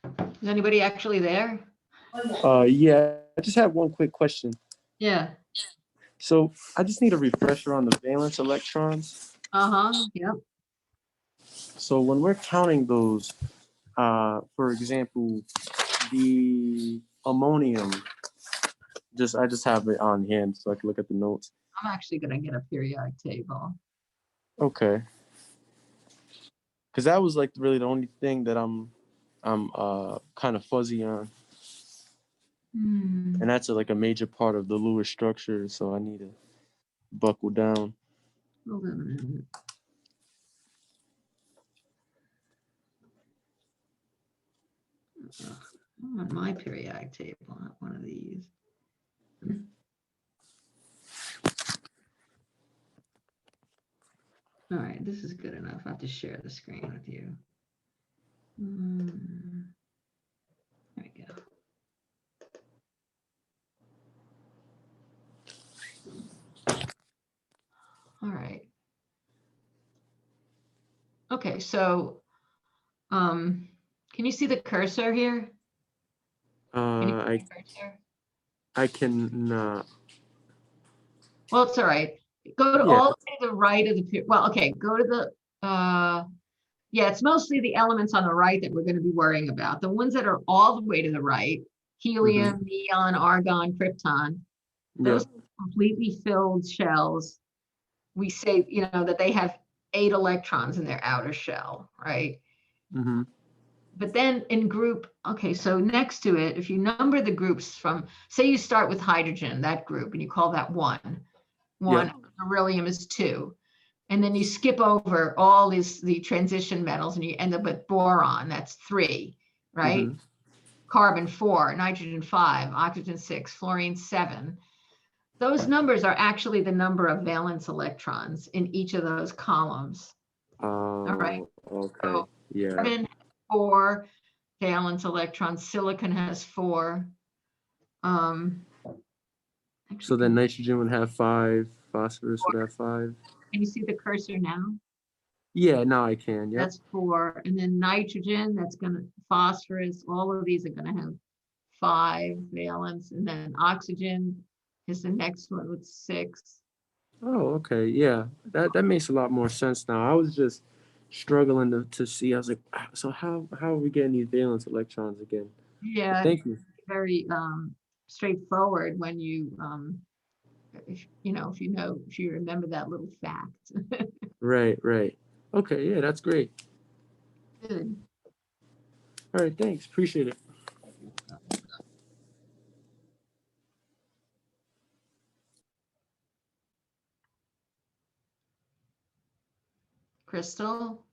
Is anybody actually there? Yeah, I just have one quick question. Yeah. So I just need a refresher on the valence electrons. Yep. So when we're counting those, for example, the ammonium, I just have it on hand so I can look at the notes. I'm actually gonna get a periodic table. Okay. Because that was like really the only thing that I'm kind of fuzzy on. And that's like a major part of the Lewis structure, so I need to buckle down. Hold on a minute. I want my periodic table, not one of these. All right, this is good enough. I have to share the screen with you. There we go. All right. Okay, so can you see the cursor here? Can you see the cursor? I can not. Well, it's all right. Go to Yeah. all the way to the right of the, well, okay, go to the, yeah, it's mostly the elements on the right that we're going to be worrying about. The ones that are all the way to the right, helium, neon, argon, krypton, those are completely filled shells. We say, you know, that they have 8 electrons in their outer shell, right? But then in group, okay, so next to it, if you number the groups from, say you start with hydrogen, that group, and you call that 1. Beryllium is 2. And then you skip over all the transition metals and you end up with boron, that's 3, right? Carbon 4, nitrogen 5, oxygen 6, fluorine 7. Those numbers are actually the number of valence electrons in each of those columns. All right. Okay. So Yeah. carbon has 4 valence electrons, silicon has 4. So then nitrogen would have 5, phosphorus would have 5. Can you see the cursor now? Yeah, now I can. Yeah. That's 4. And then nitrogen, that's going to, phosphorus, all of these are going to have 5 valence. And then oxygen is the next one with 6. Oh, okay. Yeah, that makes a lot more sense now. I was just struggling to see. I was like, so how are we getting these valence electrons again? Yeah, Thank you. very straightforward when you, if you remember that little fact. Right. Okay, yeah, that's great. Good. All right, thanks. Appreciate it. Crystal?